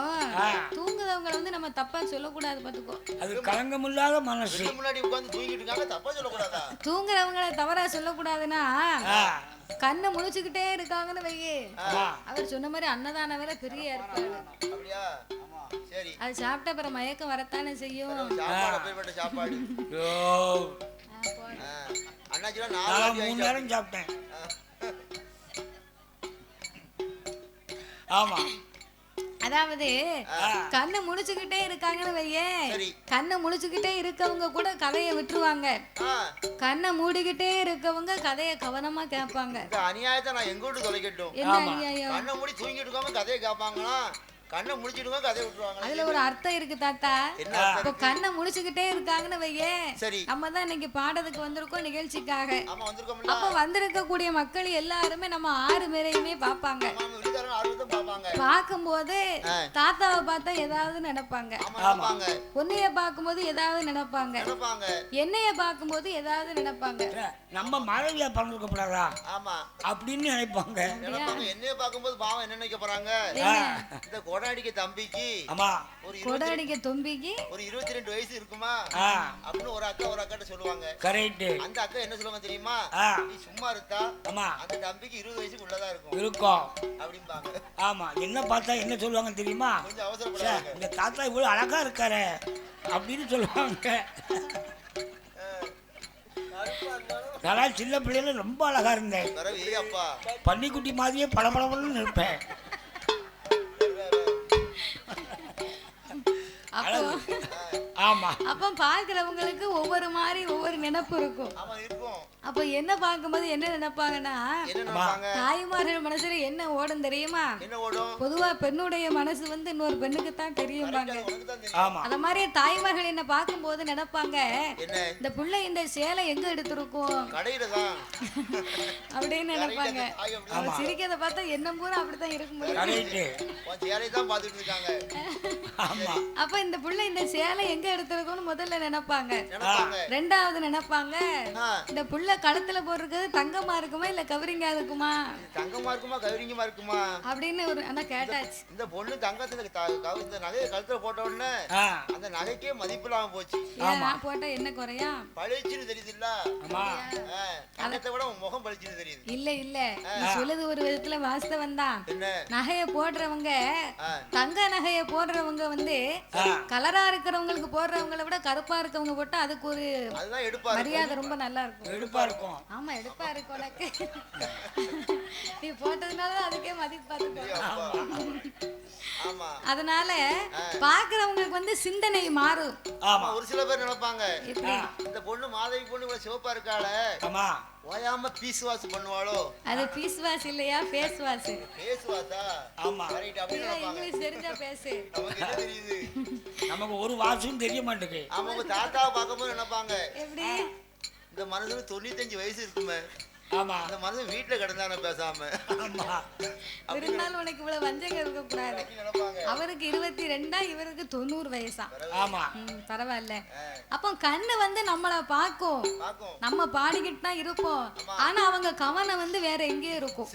தூங்குறவங்க வந்து நம்ம தப்பா சொல்லக்கூடாது பாத்துக்கோ. அது கலங்கமில்லாத மனசு. முன்னாடி உட்கார்ந்து தூங்கிட்டு இருக்காங்க, தப்பா சொல்லக்கூடாதா? தூங்குறவங்கள தவறா சொல்லக்கூடாதுன்னா கண்ணை முழிச்சுக்கிட்டே இருக்காங்கன்னு வையே, அவர் சொன்ன மாதிரி அன்னதான வேலை பெரிய ஏற்பாடு. அப்படியா? சரி, அது சாப்பிட்ட அப்புறம் மயக்கம் வரத்தானே செய்யும். சாப்பாடு அப்பேற்பட்ட சாப்பாடு. அண்ணாச்சி நான் 3 நேரம் சாப்பிட்டேன். ஆமா, அதாவது கண்ணு முழிச்சுக்கிட்டே இருக்காங்கன்னு வையே, கண்ணை முழிச்சுக்கிட்டே இருக்கவங்க கூட கதையை விட்டுருவாங்க, கண்ணை மூடிக்கிட்டே இருக்கவங்க கதையை கவனமா கேட்பாங்க. அநியாயத்தை நான் எங்கூட்டு தொலைக்கட்டும், என்ன அநியாயம்? கண்ணை மூடி தூங்கிட்டு இருக்காம கதையை கேட்பாங்களா, கண்ணை முடிச்சிடுங்க கதை விட்டுருவாங்க. அதுல ஒரு அர்த்தம் இருக்கு தாத்தா. இப்போ கண்ணை முடிச்சுக்கிட்டே இருக்காங்கன்னு வையே, நம்ம தான் இன்னைக்கு பாடத்துக்கு வந்திருக்கோம் நிகழ்ச்சிக்காக. அப்ப வந்திருக்க கூடிய மக்கள் எல்லாருமே நம்ம 6 பேரையுமே பாப்பாங்க. பார்க்கும்போது தாத்தாவை பார்த்தா ஏதாவது நினைப்பாங்க, பொன்னைய பார்க்கும்போது ஏதாவது நினைப்பாங்க, என்னைய பார்க்கும்போது ஏதாவது நினைப்பாங்க, நம்ம மனைவியா பறந்துக்கப்படாதா அப்படின்னு நினைப்பாங்க. என்னைய பார்க்கும்போது பாவம் என்ன நினைக்க போறாங்க, இந்த கொடாடிக்க தம்பிக்கு கொடாடிக்க தம்பிக்கு ஒரு 22 வயசு இருக்குமா அப்படின்னு ஒரு அக்காட்ட சொல்லுவாங்க. கரெக்ட். அந்த அக்கா என்ன சொல்லுவாங்க தெரியுமா, நீ சும்மா இருக்கா, அந்த தம்பிக்கு 20 வயசுக்கு உள்ளதா இருக்கும் அப்படிம்பாங்க. ஆமா, என்ன பார்த்தா என்ன சொல்லுவாங்க தெரியுமா, கொஞ்சம் அவசரப்படாத, இந்த தாத்தா இவ்வளவு அழகா இருக்காரு அப்படின்னு சொல்லுவாங்க. நான் சின்ன பிள்ளைல ரொம்ப அழகா இருந்தேன், பன்னிக்குட்டி மாதிரியே பளபளன்னு இருப்பேன். அப்ப பாக்குறவங்களுக்கு ஒவ்வொரு மாதிரி ஒவ்வொரு நினைப்பு இருக்கும். அப்ப என்ன பார்க்கும்போது என்ன நினைப்பாங்கன்னா, தாய்மார்கள் மனசுல என்ன ஓடும் தெரியுமா, பொதுவா பெண்ணுடைய மனசு வந்து இன்னொரு பெண்ணுக்கு தான் தெரியும்பாங்க. அத மாதிரி தாய்மார்கள் என்ன பார்க்கும்போது நினைப்பாங்க, இந்த புள்ள இந்த சேலை எங்க எடுத்திருக்கும் அப்படின்னு நினைப்பாங்க. அவங்க சிரிக்கிறத பார்த்தா என்ன பூரா அப்படித்தான் இருக்கும். அப்ப இந்த புள்ள இந்த சேலை எங்க எடுத்திருக்கும்னு முதல்ல நினைப்பாங்க. ரெண்டாவது நினைப்பாங்க, இந்த புள்ள கழுத்துல போடுறது தங்கமா இருக்குமா இல்ல கவரிங்கா இருக்குமா, தங்கமா இருக்குமா கவரிங்கமா இருக்குமா அப்படின்னு ஒரு ஆனா கேட்டாச்சு. இந்த பொண்ணு தங்கத்துல நகையை கழுத்துல போட்ட உடனே அந்த நகைக்கே மதிப்பு இல்லாம போச்சு. போட்டா என்ன குறையா, பழிச்சுன்னு தெரியுது இல்ல, தங்கத்தை விட முகம் பழிச்சுன்னு தெரியுது. இல்ல இல்ல சொல்லுது ஒரு விதத்துல வாஸ்தவம் தான். நகைய போடுறவங்க, தங்க நகைய போடுறவங்க வந்து கலரா இருக்கிறவங்களுக்கு போடுறவங்களை விட கருப்பா இருக்கவங்க போட்டா அதுக்கு ஒரு மரியாதை ரொம்ப நல்லா இருக்கும். எடுப்பா இருக்கும். ஆமா எடுப்பா இருக்கும். உனக்கு நீ போட்டதுனால அதுக்கே மதிப்பு பார்த்துக்கோ. அதனால பாக்குறவங்களுக்கு வந்து சிந்தனை மாறும். ஒரு சில பேர் நினைப்பாங்க, இந்த பொண்ணு மாதவி பொண்ணு இவ்வளவு சிவப்பா இருக்காள, ஓயாம பீஸ் வாஷ் பண்ணுவாளோ. அது பீஸ் வாஷ் இல்லையா, ஃபேஸ் வாஷ். ஃபேஸ் வாஷா? ஆமா ரைட். அப்படி நினைப்பாங்க. இங்கிலீஷ் தெரிஞ்சா பேசு. நமக்கு என்ன தெரியுது, நமக்கு ஒரு வாஷும் தெரிய மாட்டேங்குது. அவங்க தாத்தாவை பார்க்கும்போது நினைப்பாங்க, எப்படி இந்த மனுஷனுக்கு 95 வயசு இருக்குமே, ஆமா அந்த மனுஷன் வீட்டுல கிடந்தானே பேசாம. இருந்தாலும் உனக்கு இவ்வளவு வஞ்சங்க இருக்க கூடாது. அவருக்கு 22, இவருக்கு 90 வயசா. ஆமா பரவாயில்ல. அப்போ கண்ணு வந்து நம்மள பாக்கும், நம்ம பாடிக்கிட்டு தான் இருப்போம். ஆனா அவங்க கவனம் வந்து வேற எங்கேயோ இருக்கும்,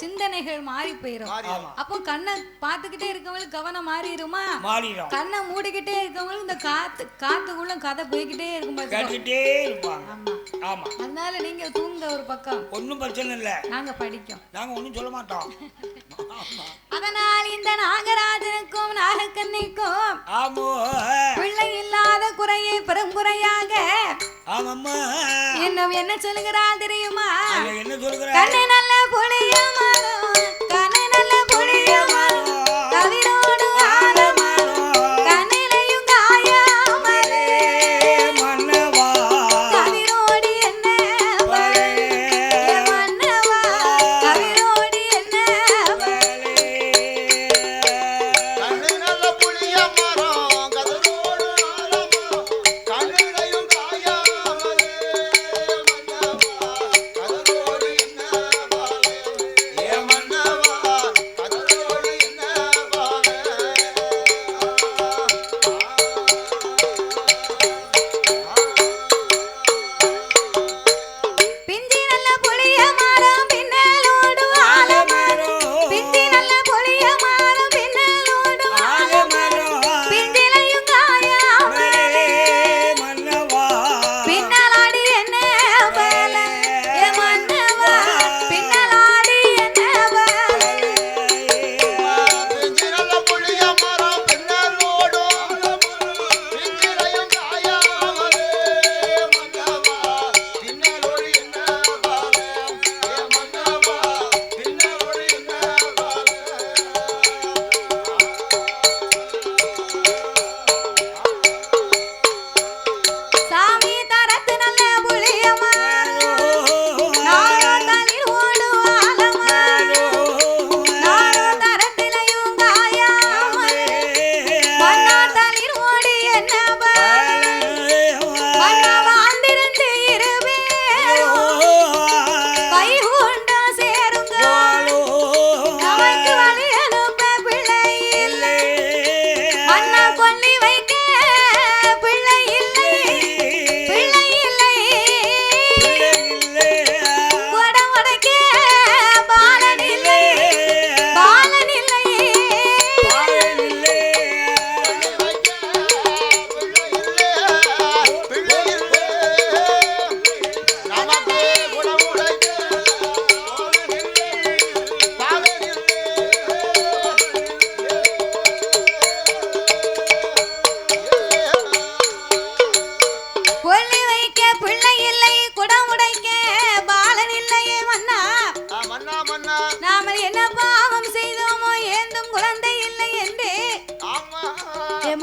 சிந்தனைகள் மாறி போயிரும். அப்போ கண்ணை பார்த்துக்கிட்டே இருக்கவங்களுக்கு கவனம் மாறிடுமா, கண்ணை மூடிக்கிட்டே இருக்கவங்களுக்கு இந்த காத்துக்குள்ள கதை போய்கிட்டே இருக்கும். அதனால நீங்க தூங்க ஒரு பக்கம், ஒண்ணும் பிரச்சனை இல்ல, நாங்க படிக்கும், நாங்க ஒண்ணும் சொல்ல மாட்டோம். அதனால் இந்த நாகராஜனுக்கும் நாகக்கண்ணிக்கும் பிள்ளை இல்லாத குறையை பெரும் குறையாக இன்னும் என்ன சொல்லுகிறாள் தெரியுமா, என்ன சொல்லுகிறா, கண்ணு நல்ல புளிய மரம், கண்ணு நல்ல புளிய மரம், கவிரோடு ஆலமரம், கண்ணிலையும் காயாமலே மன்னவா, கவிரோடி என்ன மன்னவா, கவிரோடி என்ன கண்ணு நல்ல புளிய மரம், கவிரோடு ஆலமரம், கண்ணிலையும் காயாமலே மன்னவா, கவிரோடி என்ன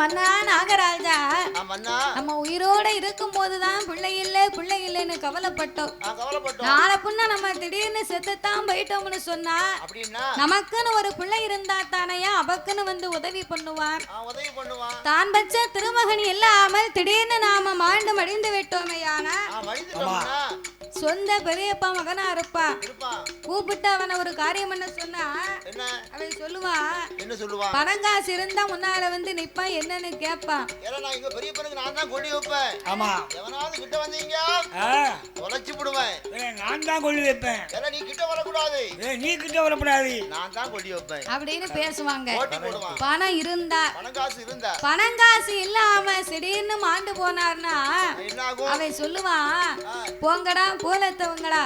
மன்னா நாகராஜா மன்னா நம்ம உயிரோட இருக்கும் போதுதான் பிள்ளை இல்லைன்னு கவலைப்பட்டோம். நாளை புண்ணா நம்ம திடீர்னு செத்துத்தான் போயிட்டோம்னு சொன்னா நமக்குன்னு ஒரு பிள்ளை இருந்தா தானையா அவக்குன்னு வந்து உதவி பண்ணுவான். தான் பச்ச திருமகன் இல்லாமல் திடீர்னு நாம மாண்டு மடிந்து விட்டோமையான சொந்த பெரியப்பா மகனா இருப்பா. கூப்பிட்டு அவனை ஒரு காரியம் பண்ண சொன்னா அவன் சொல்லுவான் பணங்காசு இருந்தா முன்னால வந்து நிப்பான் என்னன்னு கேட்பான். அப்படின்னு பேசுவாங்க. பணம் இருந்தா பணங்காசு இல்லாம திடீர்னு மாண்டு போனார்னா அவன் சொல்லுவான் போங்கடா போலத்தவங்கடா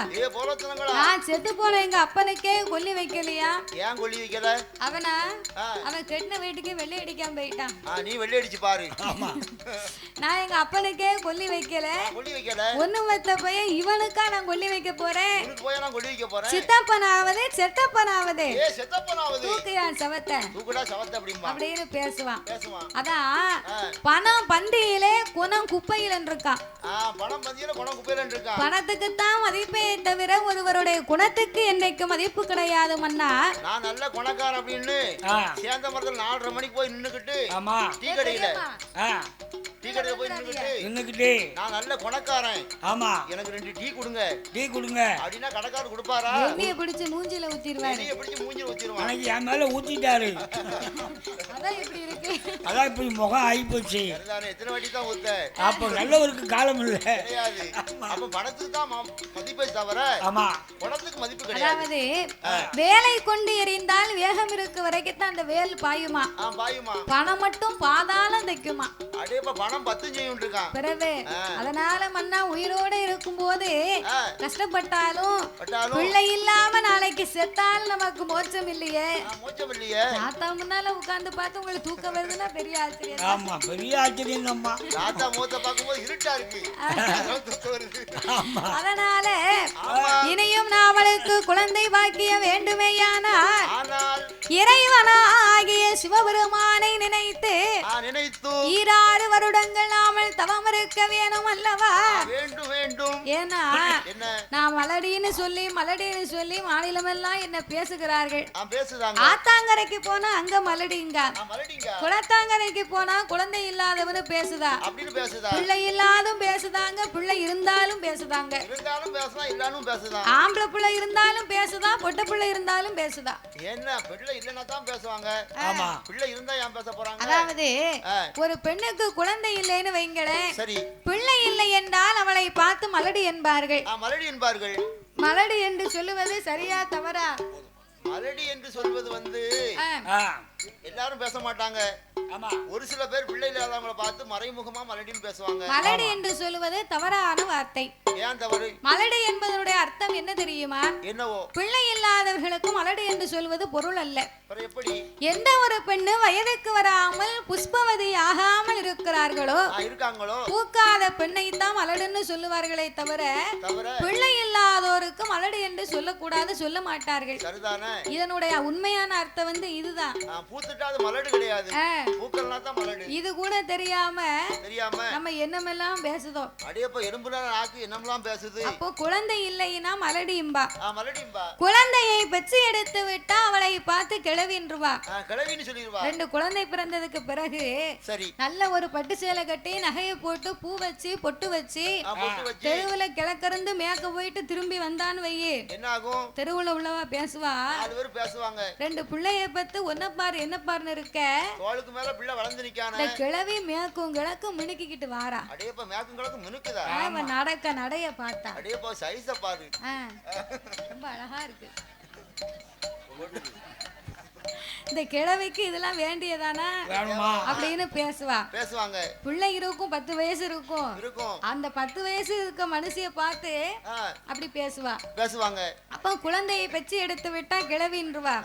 நான் செத்து போன எங்க அப்பனுக்கே கொல்லி வைக்கலையா? ஏன் கொல்லி வைக்கல? அவன் கெட்டின வீட்டுக்கு வெள்ளை அடிக்காம போயிட்டான். நீ வெள்ளை அடிச்சு பாரு. நான் எங்க அப்பனுக்கே கொல்லி வைக்கல ஒண்ணு மத்த பையன் இவனுக்கா நான் கொல்லி வைக்க போறேன். சித்தப்பனாவது செத்தப்பனாவது தூக்குயான் சவத்தை அப்படின்னு பேசுவான். அதான் பணம் பந்தியிலே குணம் குப்பையில் இருக்கான். பணத்துக்கு தான் மதிப்பே தவிர ஒருவருடைய குணத்துக்கு என்னைக்கு மதிப்பு கிடையாது மன்னா. நான் நல்ல குணக்காரன் அப்படின்னு சேர்ந்த மரத்துல 4:30 மணிக்கு போய் நின்னுக்கிட்டு டீ கடையில போய் நின்னுக்கிட்டு நான் நல்ல குணக்காரன் எனக்கு 2 டீ கொடுங்க அப்படின்னா கடைக்காரர் கொடுப்பாரா? எண்ணெயை பிடிச்சு மூஞ்சில ஊத்திடுவாரு. என் மேல ஊத்திட்டாரு. அதான் இப்படி இருக்கு. அதான் இப்படி முகம் ஆகி போச்சு. எத்தனை வாட்டி தான் ஊத்த அப்ப நல்லவருக்கு காலம் இல்ல. அப்ப பணத்துக்கு தான் மதிப்பை தவிர பணத்துக்கு மதிப்பு கிடையாது. அதாவது வேலை கொண்டு எறிந்தால் வேகம் இருக்க வரைக்கும் தான் அந்த வேல் பாயுமா. பணம் மட்டும் பாதாளம் தைக்குமா. பணம் 10 செய்யும் இருக்கான். பிறகு அதனால மன்னா உயிரோட இருக்கும் போது கஷ்டப்பட்டாலும் பிள்ளை இல்லாம நாளைக்கு செத்தாலும் நமக்கு மோட்சம் இல்லையே. தாத்தா முன்னால உட்கார்ந்து பார்த்து உங்களுக்கு தூக்கம் வருதுன்னா பெரிய ஆச்சரியம். ஆமா பெரிய ஆச்சரியம் அம்மா. தாத்தா மூத்த பார்க்கும்போது இருட்டா இருக்கு. அதனால இனியும் நாமளுக்கு குழந்தை பாக்கியம் வேண்டுமேயானால் இறைவனாகிய சிவபெருமானை நினைத்து 6 வருடங்கள் நாமல் தவம் இருக்க வேணும் அல்லவா? வேண்டும். ஏன்னா நான் மலடின்னு சொல்லி மாநிலம் எல்லாம் என்ன பேசுகிறார்கள். ஆத்தாங்கரைக்கு போனா அங்க மலடிங்க, குளத்தாங்கரைக்கு போனா குழந்தை இல்லாதவனு பேசுதா, பிள்ளை இல்லாதும் பேசுதாங்க, பிள்ளை இருந்தாலும் பேசுதாங்க, ஆம்பளை பிள்ளை இருந்தாலும் பேசுதா, பொட்ட பிள்ளை இருந்தாலும் பேசுதா. என்ன பிள்ளை இல்லன்னா தான் பேசுவாங்க, பிள்ளை இருந்தா ஏன் பேச போறாங்க? அதாவது ஒரு பெண்ணுக்கு குழந்தை இல்லைன்னு வைங்களேன், பிள்ளை இல்லை என்றால் அவளை பார்த்து மலடி என்பார்கள். மலடி என்று சொல்லுவது சரியா தவறா? மலடி என்று சொல்வது வந்து எல்லாரும் பேச மாட்டாங்க. ஒரு சில பேர் பிள்ளை இல்லாதவங்களை பார்த்து மறைமுகமா மலடின்னு பேசுவாங்க. மலடி என்று சொல்லுவது தவறான வார்த்தை. ஏன் தவறு? மலடி என்பதனுடைய அர்த்தம் என்ன தெரியுமா? என்னவோ? பிள்ளை இல்லாதவர்களுக்கு மலடி என்று சொல்வது பொருள் அல்ல. எப்படி? எந்த ஒரு பெண்ணு வயதுக்கு வராமல் புஷ்பவதி ஆகாமல் இருக்காங்களோ பூக்காத பெண்ணை தான் மலடுன்னு சொல்லுவார்களே தவிர பிள்ளை இல்லாதோருக்கு மலடி என்று சொல்லக்கூடாது, சொல்ல மாட்டார்கள். இதனுடைய உண்மையான அர்த்தம் வந்து இதுதான். இது கூட தெரியாம நம்ம என்னமெல்லாம் பேசுதோம். அப்போ குழந்தை இல்லைன்னா மலடிம்பா. குழந்தையை பெற்று எடுத்து விட்டா அவளை பார்த்து கிழவின்றுவா. 2 குழந்தை பிறந்ததுக்கு பிறகு நல்ல ஒரு பட்டு சேலை கட்டி நகையை போட்டு பூ வச்சு பொட்டு வச்சு தெருவுல கிழக்கருந்து மேக்க போயிட்டு திரும்பி வந்தான்னு வையே, தெருவுல உள்ளவா பேசுவா, 2 பிள்ளைய பத்து ஒன்ன பாரு என்ன பாருன்னு இருக்க, கிழவி மேக்கும் கிழக்கும் மினுக்கிட்டு வாரா. நடக்க நடைய பார்த்தா ரொம்ப அழகா இருக்கு. இந்த கிழவிக்கு இதெல்லாம் வேண்டியதானா அப்படின்னு பேசுவாங்க. பிள்ளை இருக்கும் 10 வயசு இருக்கும், அந்த 10 வயசு இருக்க மனுஷிய பார்த்து அப்படி பேசுவாங்க. அப்ப குழந்தையை பெற்று எடுத்து விட்டா கிழவின்றுவா.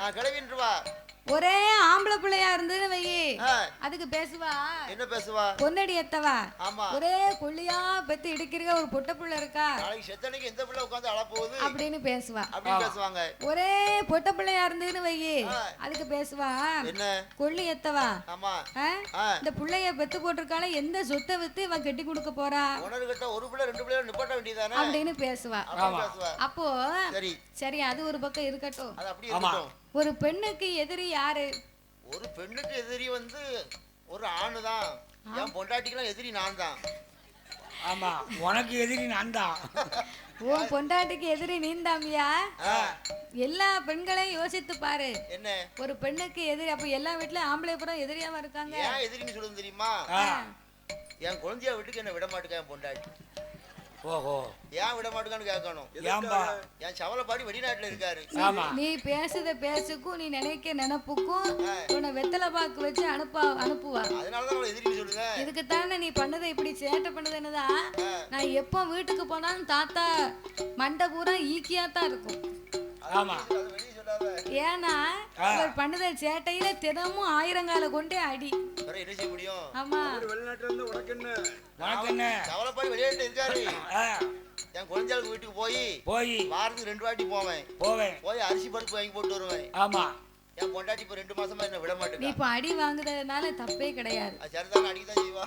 ஒரே ஆம்பளை பிள்ளையா இருந்ததுன்னு வை, அதுக்கு பேசுவா என்ன பேசுவா? பொன்னடி எத்தவா. ஆமா. ஒரே கொள்ளியா பெத்து இடிக்கிற ஒரு பொட்ட புள்ள இருக்கா, நாளைக்கு செத்தனைக்கு எந்த பிள்ளை உட்கார்ந்து அழ போகுது அப்படின்னு பேசுவா. அப்படி பேசுவாங்க. ஒரே பொட்ட பிள்ளையா இருந்ததுன்னு வை, அதுக்கு பேசுவா என்ன கொள்ளி எத்தவா. ஆமா. இந்த புள்ளைய பெத்து போட்டிருக்கால எந்த சொத்தை வித்து இவன் கட்டி கொடுக்க போறா, உனக்கு கிட்ட ஒரு பிள்ளை ரெண்டு பிள்ளை நிப்பாட்ட வேண்டியதானே அப்படின்னு பேசுவா. அப்போ சரி சரி அது ஒரு பக்கம் இருக்கட்டும். அது அப்படியே இருக்கட்டும். ஒரு பெண்ணுக்கு எதிரி யாரு? ஒரு பெண்ணுக்கு எதிரி வந்து ஒரு ஆணு தான். என் பொண்டாட்டிக்கெல்லாம் எதிரி நான் தான். ஆமா, உனக்கு எதிரி நான் தான். உன் பொண்டாட்டிக்கு எதிரி நீந்தாமியா? எல்லா பெண்களையும் யோசித்து பாரு. என்ன ஒரு பெண்ணுக்கு எதிரி? அப்ப எல்லா வீட்டுல ஆம்பளை புறம் எதிரியாவா இருக்காங்க? ஏன் எதிரின்னு சொல்லுங்க தெரியுமா? என் குழந்தைய வீட்டுக்கு என்ன விட மாட்டேங்க என் பொண்டாட்டி. ஓஹோ, ஏன் விட மாட்டேங்கன்னு கேட்கணும். என் சவலப்பாடி வெளிநாட்டுல இருக்காரு. நீ பேசுத பேசுக்கும் நீ நினைக்க நினைப்புக்கும் உன்னை வெத்தலை பாக்கு வச்சு அனுப்புவா. அதனாலதான் எதிரின்னு சொல்லுங்க. இதுக்கு தானே நீ பண்ணதை இப்படி சேட்டை பண்ணது. என்னதான் நான் எப்போ வீட்டுக்கு போனாலும் தாத்தா மண்டை பூரா ஈக்கியா தான் இருக்கும். ஆமா, ஏன்னா அவர் பண்ணுத சேட்டையில தினமும் 1000 கால கொண்டே அடி. என்ன செய்ய முடியும்? ஆமா, வெளிநாட்டுல இருந்து உனக்கு என்ன கவலைப்பாடி வெளிநாட்டுல இருக்காரு. என் குழந்தைகளுக்கு வீட்டுக்கு போய் வாரத்துக்கு 2 வாட்டி போய் அரிசி பருப்பு வாங்கி போட்டு வருவேன். ஆமா, என் பொண்டாட்டி இப்ப 2 மாசமா என்ன விட மாட்டேன். நீ இப்ப அடி வாங்குறதுனால தப்பே கிடையாது. சரிதான், அடிதான் செய்வா.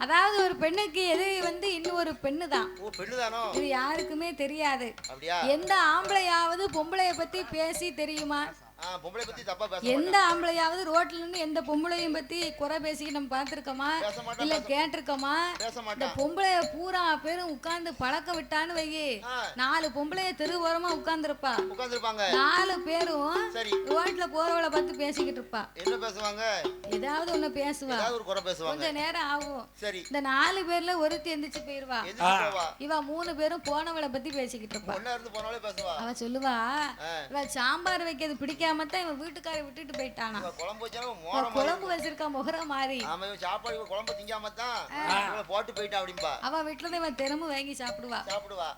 அதாவது ஒரு பெண்ணுக்கு எதிரி வந்து இன்னும் ஒரு பெண்ணு தான். ஓ, பெண்ணுதானோ? இது யாருக்குமே தெரியாது. அப்படியா? எந்த ஆம்பளையாவது பொம்பளைய பத்தி பேசி தெரியுமா? பொம்பளை பத்தி தப்பா பேச எந்த ஆம்பளையாவது ரோட்ல இருந்து எந்த பொம்பளையும் பத்தி குறை பேசி நம்ம பாத்துருக்கோமா இல்ல கேட்டிருக்கோமா? இந்த பொம்பளைய பூரா பேரும் உட்கார்ந்து பழக்க விட்டான்னு வை, 4 பொம்பளைய தெரு ஓரமா உட்கார்ந்துருப்பாங்க. 4 பேரும் ரோட்ல போறவளை பார்த்து பேசிக்கிட்டு இருப்பா. என்ன பேசுவாங்க? ஏதாவது ஒண்ணு பேசுவா. கொஞ்ச நேரம் ஆகும். இந்த 4 பேர்ல ஒருத்தி எந்திரிச்சு போயிருவா. இவ 3 பேரும் போனவளை பத்தி பேசிக்கிட்டு இருப்பா. அவ சொல்லுவா, இவ சாம்பார் வைக்கிறது பிடிக்க இவன் வீட்டுக்கார விட்டுட்டு போயிட்டானா, குழம்பு வச்சிருக்கா முகர மாதிரி. அவ வீட்டுல இவன் தினமும் வாங்கி சாப்பிடுவா.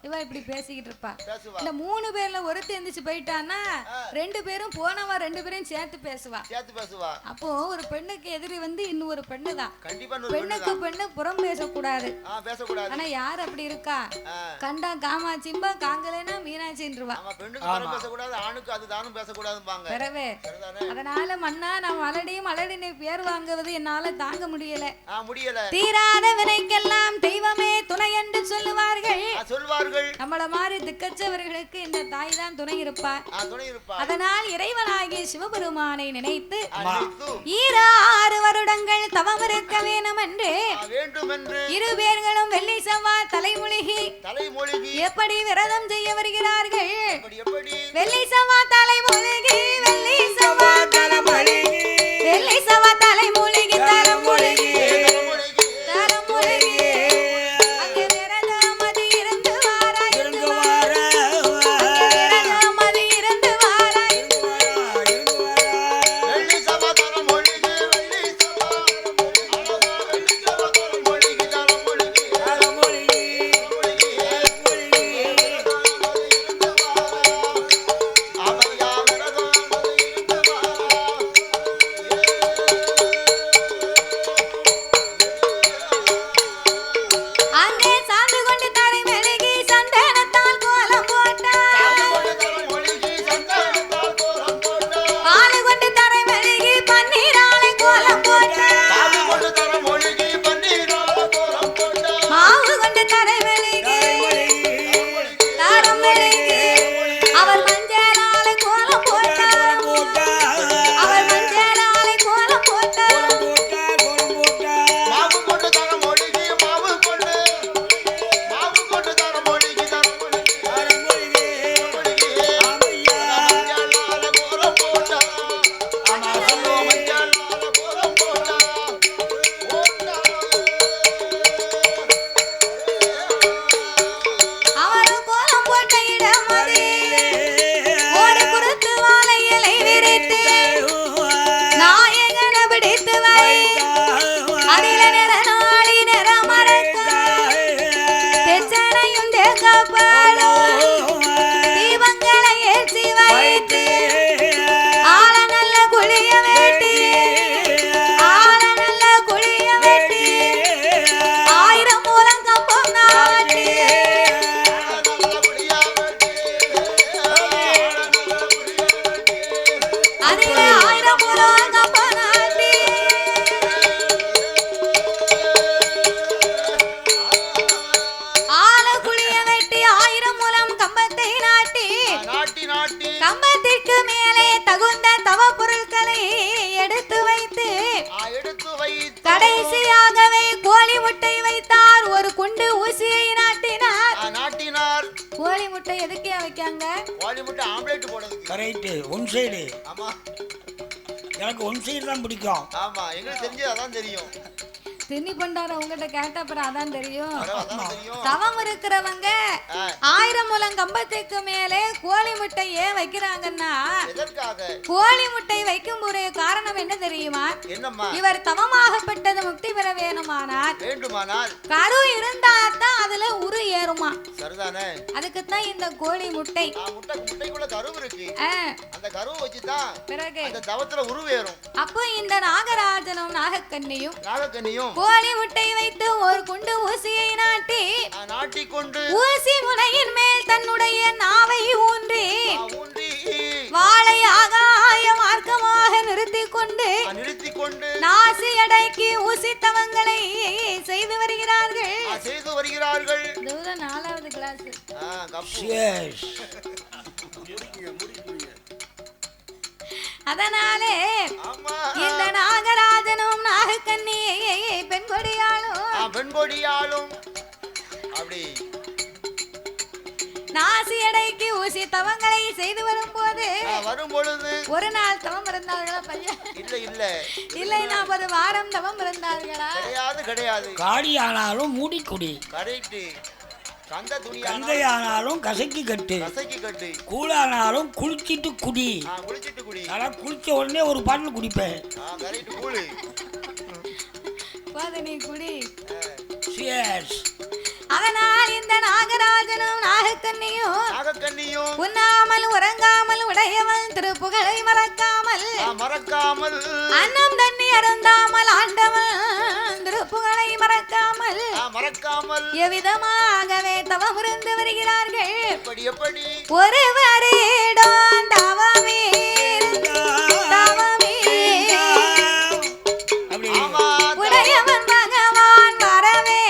இவ இப்படி பேசிக்கிட்டு இருப்பா. இந்த 3 பேர்ல ஒருத்தி எந்திரிச்சு போயிட்டான்னா 2 பேரும் போனவா 2 பேரையும் சேர்த்து பேசுவா. அப்போ ஒரு பெண்ணுக்கு எதிரி வந்து இன்னும் ஒரு பெண்ணு தான். பெண்ணுக்கு பெண்ணு புறம் பேசக்கூடாது. ஆனா யார் அப்படி இருக்கா? கண்டா காமாட்சிம்பா, காங்கலேனா மீனாட்சின்றவா. அதனால மன்னா நான் மலடினை பேர் வாங்குவது என்னால தாங்க முடியல. தீராத வினைக்கெல்லாம் தெய்வமே துணை என்று சொல்லுவார்கள். நம்மள மாதிரி திக்கச்சவர்களுக்கு இந்த தாய் தான் துணை இருப்பார். அதனால் இறைவனாகிய சிவபெருமானை நினைத்து 6 வருடங்கள் தவம் இருக்க வேண்டும் என்று 2 பேர்களும் வெள்ளி செவ்வாய் தலைமுழுகி எப்படி விரதம் செய்ய வருகிறார்கள். வெள்ளி செவ்வாய் தலைமுழுகி வெள்ளி செவ்வா தலை மூலிகை தரம் மூலிகை அங்கே விரதம் அது இருந்து வாராய் கடைசியாகவே கோழி முட்டை வைத்தார், ஒரு குண்டு ஊசியை நாட்டினார். கோழி முட்டை எதுக்கே வைக்காங்க? கோழி முட்டை ஆம்லெட் போடுறது. கரெக்ட். One side. ஆமா, எனக்கு ஒன் சைடு தான் பிடிக்கும். ஆமா, எங்களுக்கு தெரிஞ்சு அதான் தெரியும். தின்னி பண்டார உங்ககிட்ட கேட்ட அப்புறம் அதான் தெரியும். தவம் இருக்கிறவங்க 1000 முழம் கம்பத்துக்கு மேலே கோழி முட்டை ஏன் வைக்கிறாங்கன்னா, கோழி முட்டை வைக்கும் ஒரு காரணம் என்ன தெரியுமா? இவர் தவமாகப்பட்டது முக்தி பெற வேண்டுமானால் கரு இருந்தா தான் அதுல உரு ஏறுமா. அதுக்குத்தான் இந்த கோழி முட்டை. பிறகு அப்போ இந்த நாகராஜனும் நாகக்கன்னியும் கோழி முட்டை வைத்து ஒரு குண்டு ஊசியை நாட்டி கொண்டு ஊசி முனையின் மேல் தன்னுடைய நாவை ஊன்றி வாளை ஆகாய மார்க்கமாக நிறுத்திக் கொண்டு நாசி அடக்கி ஊசி தவங்களை செய்து வருகிறார்கள். 4வது கிளாஸ். அதனாலே இந்த நாகராஜனும் நாகக்கன்னியை பெண்கொடியாலும் அப்படி நாசி அடைக்கு ஊசி தவங்களை செய்து வரும்போது ஒரு நாள் தவம் இருந்தார்களா பையன்? இல்லை, நான் ஒரு வாரம் தவம் இருந்தார்களா? கிடையாது. காடி ஆனாலும் மூடிக்குடி. கந்தையானாலும் கசக்கி கட்டு, கூழானாலும் குளிச்சிட்டு குடி. குளிச்ச உடனே ஒரு பாட்டில் குடிப்பேன். நீ குடி. அதனால் இந்த நாகராஜனும் நாகக்கன்னியும் உண்ணாமல் உறங்காமல் உடையவன் திருப்புகழை மறக்காமல் அன்னம் தண்ணி அருந்தாமல் ஆண்டவன் திருப்புகழை மறக்காமல் எவ்விதமாகவே தவம் இருந்து வருகிறார்கள். ஒருவரிடம் தவமே உடையவன் பகவான் வரவே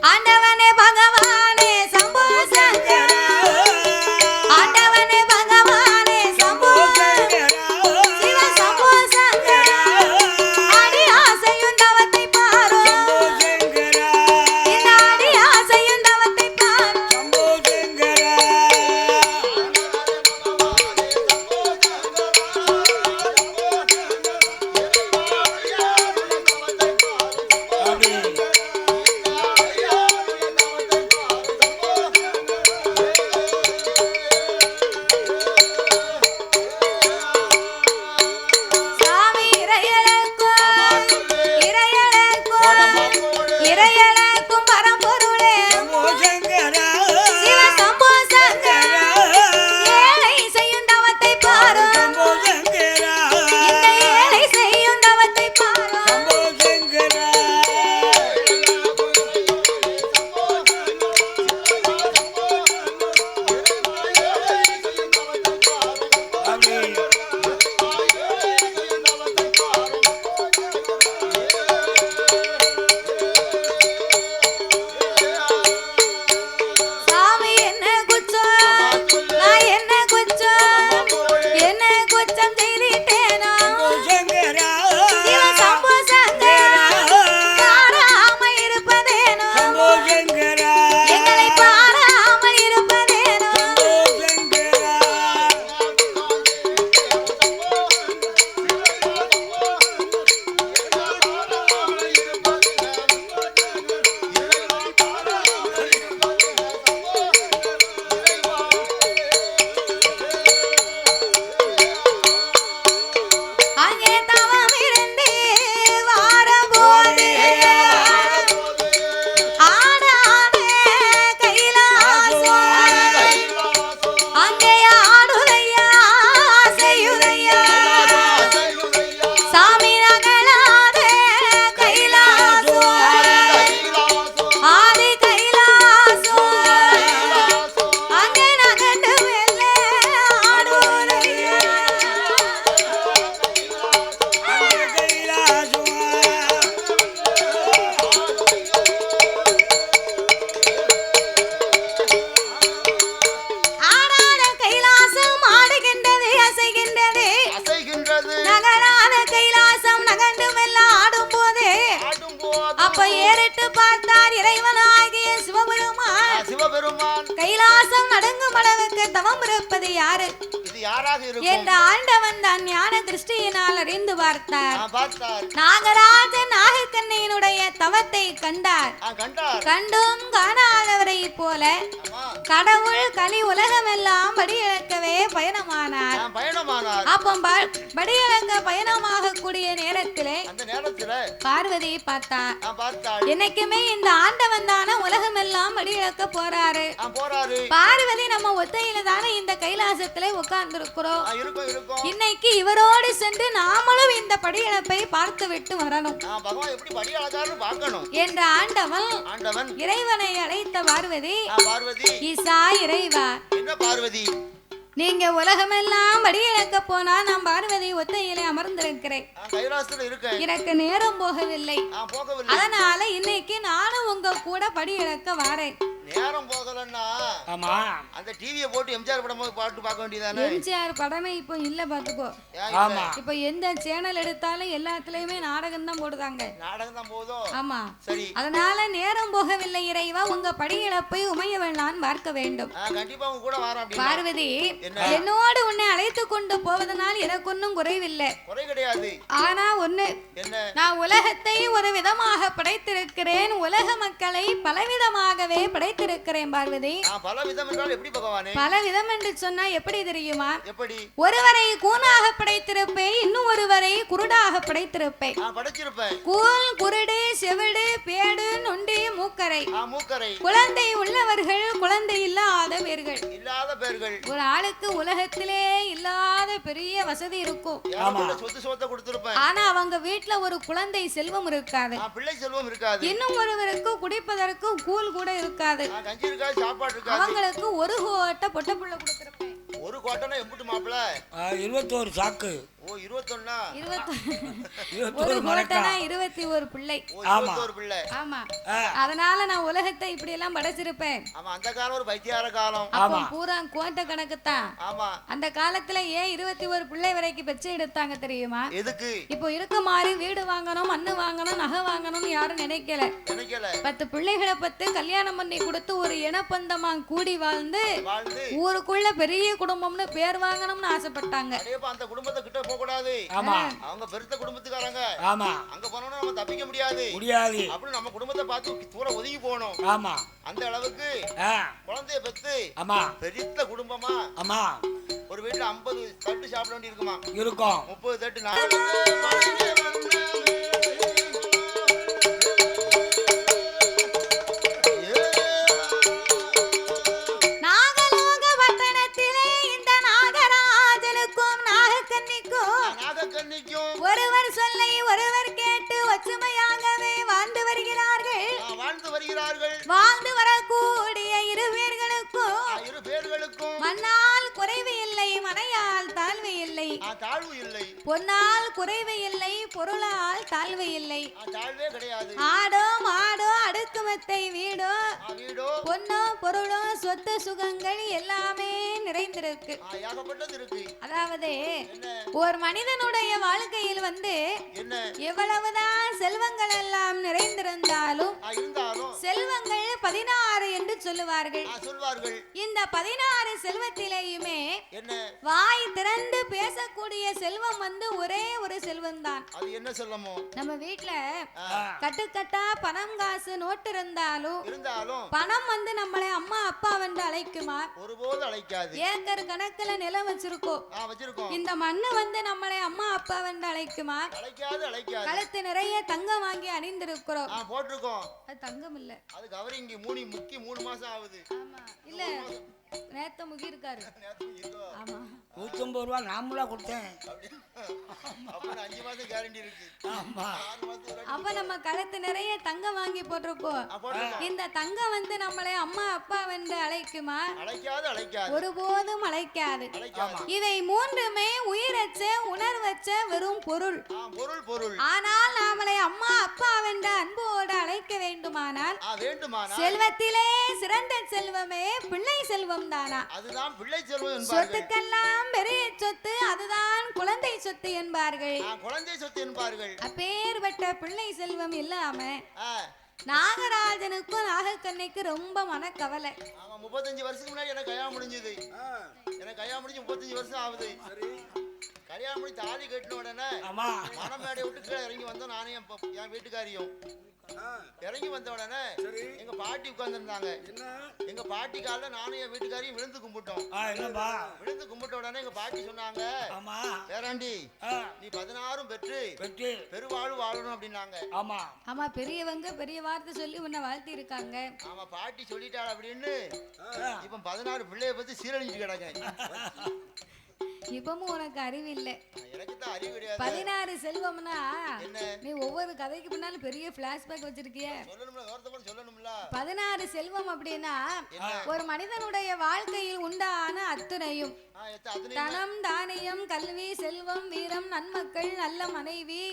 ஆண்டவனே பகவானே சம்போ சங்கரா, ஆண்டவனே பகவானே சம்போ சங்கரா, சிவ சம்போ சங்கரா. யாராக இருக்கும் என்ற ஆண்டவன் தான் ஞான திருஷ்டியினால் அறிந்து பார்த்தார். நாகராஜன் நாகக்கண்ணியினுடைய தவத்தை கண்டார். கண்டும் காணாதவரை போல கடவுள் கலி உலகமெல்லாம் படியிழக்கவே பயணமானார். அப்போ படியிழக்க பயணமாக கூடிய நேரத்திலே பார்வதியை பார்த்தார். என்னைக்குமே இந்த ஆண்டவன் தானே உலகமெல்லாம் படியிழக்க போறாரு. பார்வதி நம்ம ஒத்தையில தானே இந்த கைலாசத்திலே உட்கார்ந்து இருக்கிறோம். இன்னைக்கு இவரோடு சென்று நாமளும் இந்த படியிழப்பை பார்த்து விட்டு வரணும் என்ற ஆண்டவன் இறைவனை அழைத்த பார்வதி, ஈசா இறைவா, பார்வதி நீங்க உலகமெல்லாம் படியிழக்க போனா நான் பார்வதி ஒத்தையிலே அமர்ந்திருக்கிறேன். எனக்கு நேரம் போகவில்லை. அதனால இன்னைக்கு நானும் உங்க கூட படியிழக்க வாரேன். நேரம் போகலன்னா ஆமா அந்த டிவியை போட்டு எம்ஜிஆர் படம் பாட்டு பார்க்க வேண்டியதானே. எம்ஜிஆர் படமே இப்போ இல்ல பாத்துக்கோ. ஆமா இப்போ எந்த சேனல் எடுத்தாலும் எல்லாத்துலயுமே நாடகம் தான் போடுறாங்க. நாடகம் தான் போதும். ஆமா சரி. அதனால நேரம் போகவில்லை இறைவா, உங்க படியிழப்பை உமைய வேண்டாம் பார்க்க வேண்டும். கண்டிப்பா உங்க கூட வரோம். பார்வதி, என்னோடு உன்னை அழைத்து கொண்டு போவதனால் எனக்கு ஒன்னும் குறைவில்லை. குறை கிடையாது. ஆனா ஒண்ணு, நான் உலகத்தை ஒரு விதமாக படைத்திருக்கிறேன், உலக மக்களை பலவிதமாகவே படைத்திருக்கிறேன் பார்வதி. பலவிதம் என்றால் எப்படி பகவானே? பலவிதம் என்று சொன்னா எப்படி தெரியுமா? எப்படி? ஒருவரை கூனாக படைத்திருப்பேன், இன்னும் ஒருவரை குருடாக படைத்திருப்பேன். கூன், குருடு, செவிடு, பேடு, நொண்டி, மூக்கரை. குழந்தை உள்ளவர்கள், குழந்தை இல்லாத பேர்கள். ஒரு ஆளுக்கு உலகத்திலே இல்லாத பெரிய வசதி இருக்கும். ஆனா அவங்க வீட்டுல ஒரு குழந்தை செல்வம் இருக்காது. இன்னும் ஒருவருக்கு குடிப்பதற்கு கூழ் கூட இருக்காது. அவங்களுக்கு ஒரு கோட்டை பொட்டை புள்ள கொடுத்திருப்பேன். ஒரு கோட்டைனா எப்படி மாப்பிள? 21 சாக்கு. ஓ 21 ஒரு கோட்டைனா 21 பிள்ளை. ஆமா ஆமா. அதனால நான் உலகத்தை இப்படி எல்லாம் படைச்சிருப்பேன். ஆமா, அந்த காலம் ஒரு பைத்தியார காலம். அப்ப பூரா கோட்டை கணக்கு தான். ஆமா. அந்த காலத்துல ஏன் 21 பிள்ளை வரைக்கும் பெற்று எடுத்தாங்க தெரியுமா? எதுக்கு? இப்போ இருக்க மாதிரி வீடு வாங்கணும், மண்ணு வாங்கணும், நகை வாங்கணும்னு யாரும் நினைக்கல. 10 பிள்ளைகளை பத்து கல்யாணம் பண்ணி கொடுத்து ஒரு இனப்பந்தமா கூடி வாழ்ந்து ஊருக்குள்ள பெரிய குடும்பம்னு பேர் வாங்கணும்னு ஆசைப்பட்டாங்க. அந்த குடும்பத்தை கிட்ட போக கூடாது. ஆமா. அவங்க பெருத்த குடும்பத்துக்காரங்க. ஆமா. அங்க போனோம்னா நம்ம தப்பிக்க முடியாது. அப்படி நம்ம குடும்பத்தை பார்த்து தூர ஒதுங்கி போகணும். ஆமா. அந்த அளவுக்கு குழந்தைய பெத்து ஆமா பெரிய குடும்பமா. ஆமா. ஒரு வீட்டுல 50 தட்டு சாப்பிட வேண்டி இருக்குமா? இருக்கும். 30 தட்டு. ஒருவர் சொல்லை ஒருவர் கேட்டு ஒற்றுமையாகவே வாழ்ந்து வருகிறார்கள். வாழ்ந்து வரக்கூடிய இரு பேர்களுக்கும் மண்ணால் குறைவு இல்லை, மனையால் தாழ்வு இல்லை. பொன்னால் குறைவு இல்லை, பொருளால் தாழ்வு இல்லை. ஆடோ மாடோ அடுக்குமத்தை வீடோ பொன்னோ பொருளோ சொத்து சுகங்கள் எல்லாமே நிறைந்திருக்கு. அதாவது ஒரு மனிதனுடைய வாழ்க்கையில் எவ்வளவுதான் செல்வங்கள் எல்லாம் நிறைந்திருந்தாலும் செல்வங்கள் 16 என்று சொல்லுவார்கள். இந்த 16 செல்வத்திலேயுமே வாய் திறந்து பேசக்கூடிய செல்வம் ஒரே ஒரு செல்வம் தான். நம்ம வீட்டுல கட்டுக்கட்டா பணம் காசு நோட்டு இருந்தாலும் பணம் நம்மளை அம்மா அப்பா வந்து அழைக்குமா? ஒருபோது அழைக்காது. ஏக்கர் கணக்குல நிலம் வச்சிருக்கோம். இந்த மண்ணு நம்மளை அம்மா அப்பா வந்து அழைக்குமா? அழைக்காது. கழுத்து நிறைய தங்கம் வாங்கி அணிந்திருக்கிறோம். போட்டிருக்கோம். அது தங்கம் இல்ல, அது கவரிங். முக்கி 3 மாசம் ஆகுது. ஆமா. இல்ல நேத்த முகி இருக்காரு. ஆமா. 150 ரூபா நாமளா கொடுத்தேன். அப்ப 5 மாசம் கேரண்டி இருக்கு. ஆமா. அப்ப நம்ம கழுத்து நிறைய தங்கம் வாங்கி போட்டிருப்போம். இந்த தங்கம் நம்மளை அம்மா அப்பா வந்து அழைக்குமா? அழைக்காது. ஒருபோதும் அழைக்காது. இதை மூன்றுமே உயிரச்ச உணர்வச்ச வெறும் பொருள். ஆனால் நாமளை அம்மா அப்பா வென்ற அன்போடு அழைக்க வேண்டுமானால் செல்வத்திலே சிறந்த செல்வமே பிள்ளை செல்வம் தானா? அதுதான் பிள்ளை செல்வம். சொத்துக்கெல்லாம் பெரிய சொத்து அதுதான் குழந்தை சொத்து என்பார்கள். அப்பேற்பட்ட பிள்ளை செல்வம் இல்லாம நாகராஜனுக்கும் நாகக்கண்ணிக்கு ரொம்ப மனக்கவலை. 35 வருஷத்துக்கு முன்னாடி எனக்கு கல்யாணம் முடிஞ்சது. எனக்கு கல்யாணம் முடிஞ்சு 35 வருஷம் ஆகுது. கல்யாணம் முடிஞ்சு தாலி கட்டின உடனே மணமேடை விட்டு கீழே இறங்கி வந்தோம். நானும் என் வீட்டுக்காரியும் இறங்கி வந்த உடனே எங்க பாட்டி உட்கார்ந்துருந்தாங்க. எங்க பாட்டி கால நானும் என் வீட்டுக்காரையும் விழுந்து கும்பிட்டோம். விழுந்து கும்பிட்ட உடனே எங்க பாட்டி சொன்னாங்க, பேராண்டி நீ 16 பெற்று பெருவாழ்வு வாழணும் அப்படின்னாங்க. ஆமா, பெரியவங்க பெரிய வார்த்தை சொல்லி உன்னை வாழ்த்தி இருக்காங்க. ஆமா, பாட்டி சொல்லிட்டாள் அப்படின்னு இப்ப 16 பிள்ளைய பத்தி சீரழிஞ்சிட்டு கிடக்க. இப்பவும் உனக்கு அறிவு இல்ல. எனக்கு தான் அறிவு கிடையாது. 16 செல்வம்னா நீ ஒவ்வொரு கதைக்கு பின்னாலும் பெரிய பிளாஷ்பேக் வச்சிருக்கிய. சொல்லணும்ல 16 செல்வம் அப்படின்னா ஒரு மனிதனுடைய வாழ்க்கையில் உண்டான அத்துணையும் தனம், தானியம், கல்வி, செல்வம், வீரம், நன்மக்கள், நல்ல மனைவி,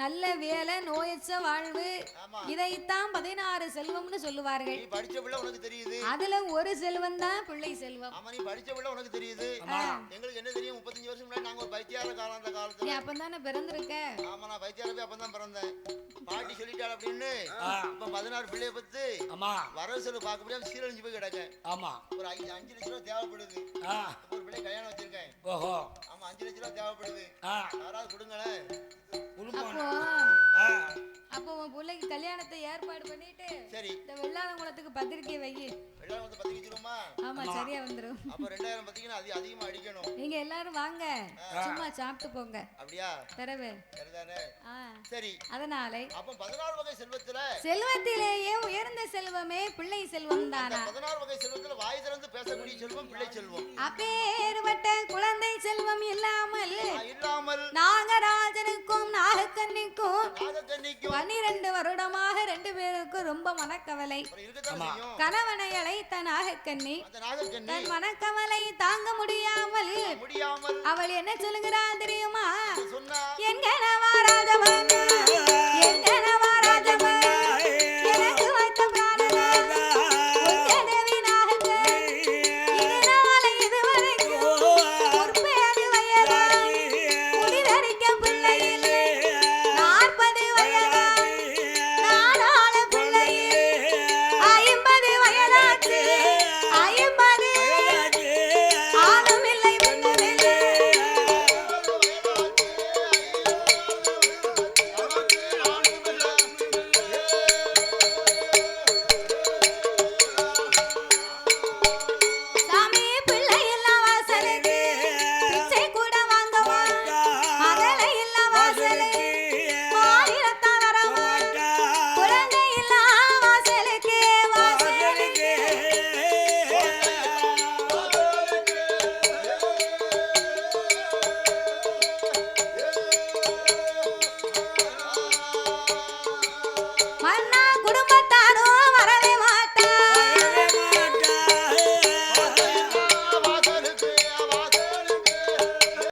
நல்ல வேலை, நோயற்ற வாழ்வு, இதைத்தான் 16 செல்வம்னு சொல்லுவார்கள். நீ படிச்ச பிள்ளை உனக்கு தெரியுது. அதுல ஒரு செல்வம் தான் பிள்ளை செல்வம். ஆமா, நீ படிச்ச பிள்ளை உனக்கு தெரியுது. எங்களுக்கு என்ன தெரியும்? 35 வருஷம் முன்னாடி நாங்க ஒரு பைத்தியார காலம். அந்த காலத்துல நீ அப்பதானே பிறந்திருக்க. ஆமா, நான் பைத்தியாரவே அப்பதான் பிறந்தேன். பாட்டி சொல்லிட்டாள் அப்படின்னு இப்ப 16 பிள்ளைய பத்தி வரவு செலவு பார்க்க முடியாம சீரழிஞ்சு போய் கிடக்க. ஒரு 5 லட்சம் ரூபாய் தேவைப்படுது. ஒரு பிள்ளை கல்யாணம் வச்சிருக்கேன். ஆமா, 5 லட்சம் ரூபாய் தேவைப்படுது. யாராவது கொடுங்களேன். அப்போ உன் பிள்ளைக்கு கல்யாணத்தை ஏற்பாடு பண்ணிட்டு சரி இந்த வெள்ளாளங்குளத்துக்கு பத்திரிக்கை வை. வெள்ளாளங்குளத்துக்கு பத்திரிக்கை வச்சிருமா? ஆமா, சரியா வந்துரும். அப்ப 2000 பத்திரிக்கை அதிகமா அடிக்கணும். நீங்க எல்லாரும் வாங்க, சும்மா சாப்பிட்டு போங்க. அப்படியா? தரவே சரிதானே? சரி. அதனால அப்ப 16 வகை செல்வத்திலேயே உயர்ந்த செல்வமே பிள்ளை செல்வம் தானா? 16 வகை செல்வத்துல வாய் திறந்து பேசக்கூடிய செல்வம் பிள்ளை செல்வம். அப்பேற்பட்ட குழந்தை செல்வம் இல்லாமல் நாகராஜனுக்கும் நாகக்கன்னிக்கும் 12 வருடமாக 2 பேருக்கும் ரொம்ப மனக்கவலை. கணவனை அழைத்த நாகக்கன்னி தன் மனக்கவலை தாங்க முடியாமல் அவள் என்ன சொல்லுகிறாள் தெரியுமா? என் கணவராஜவன்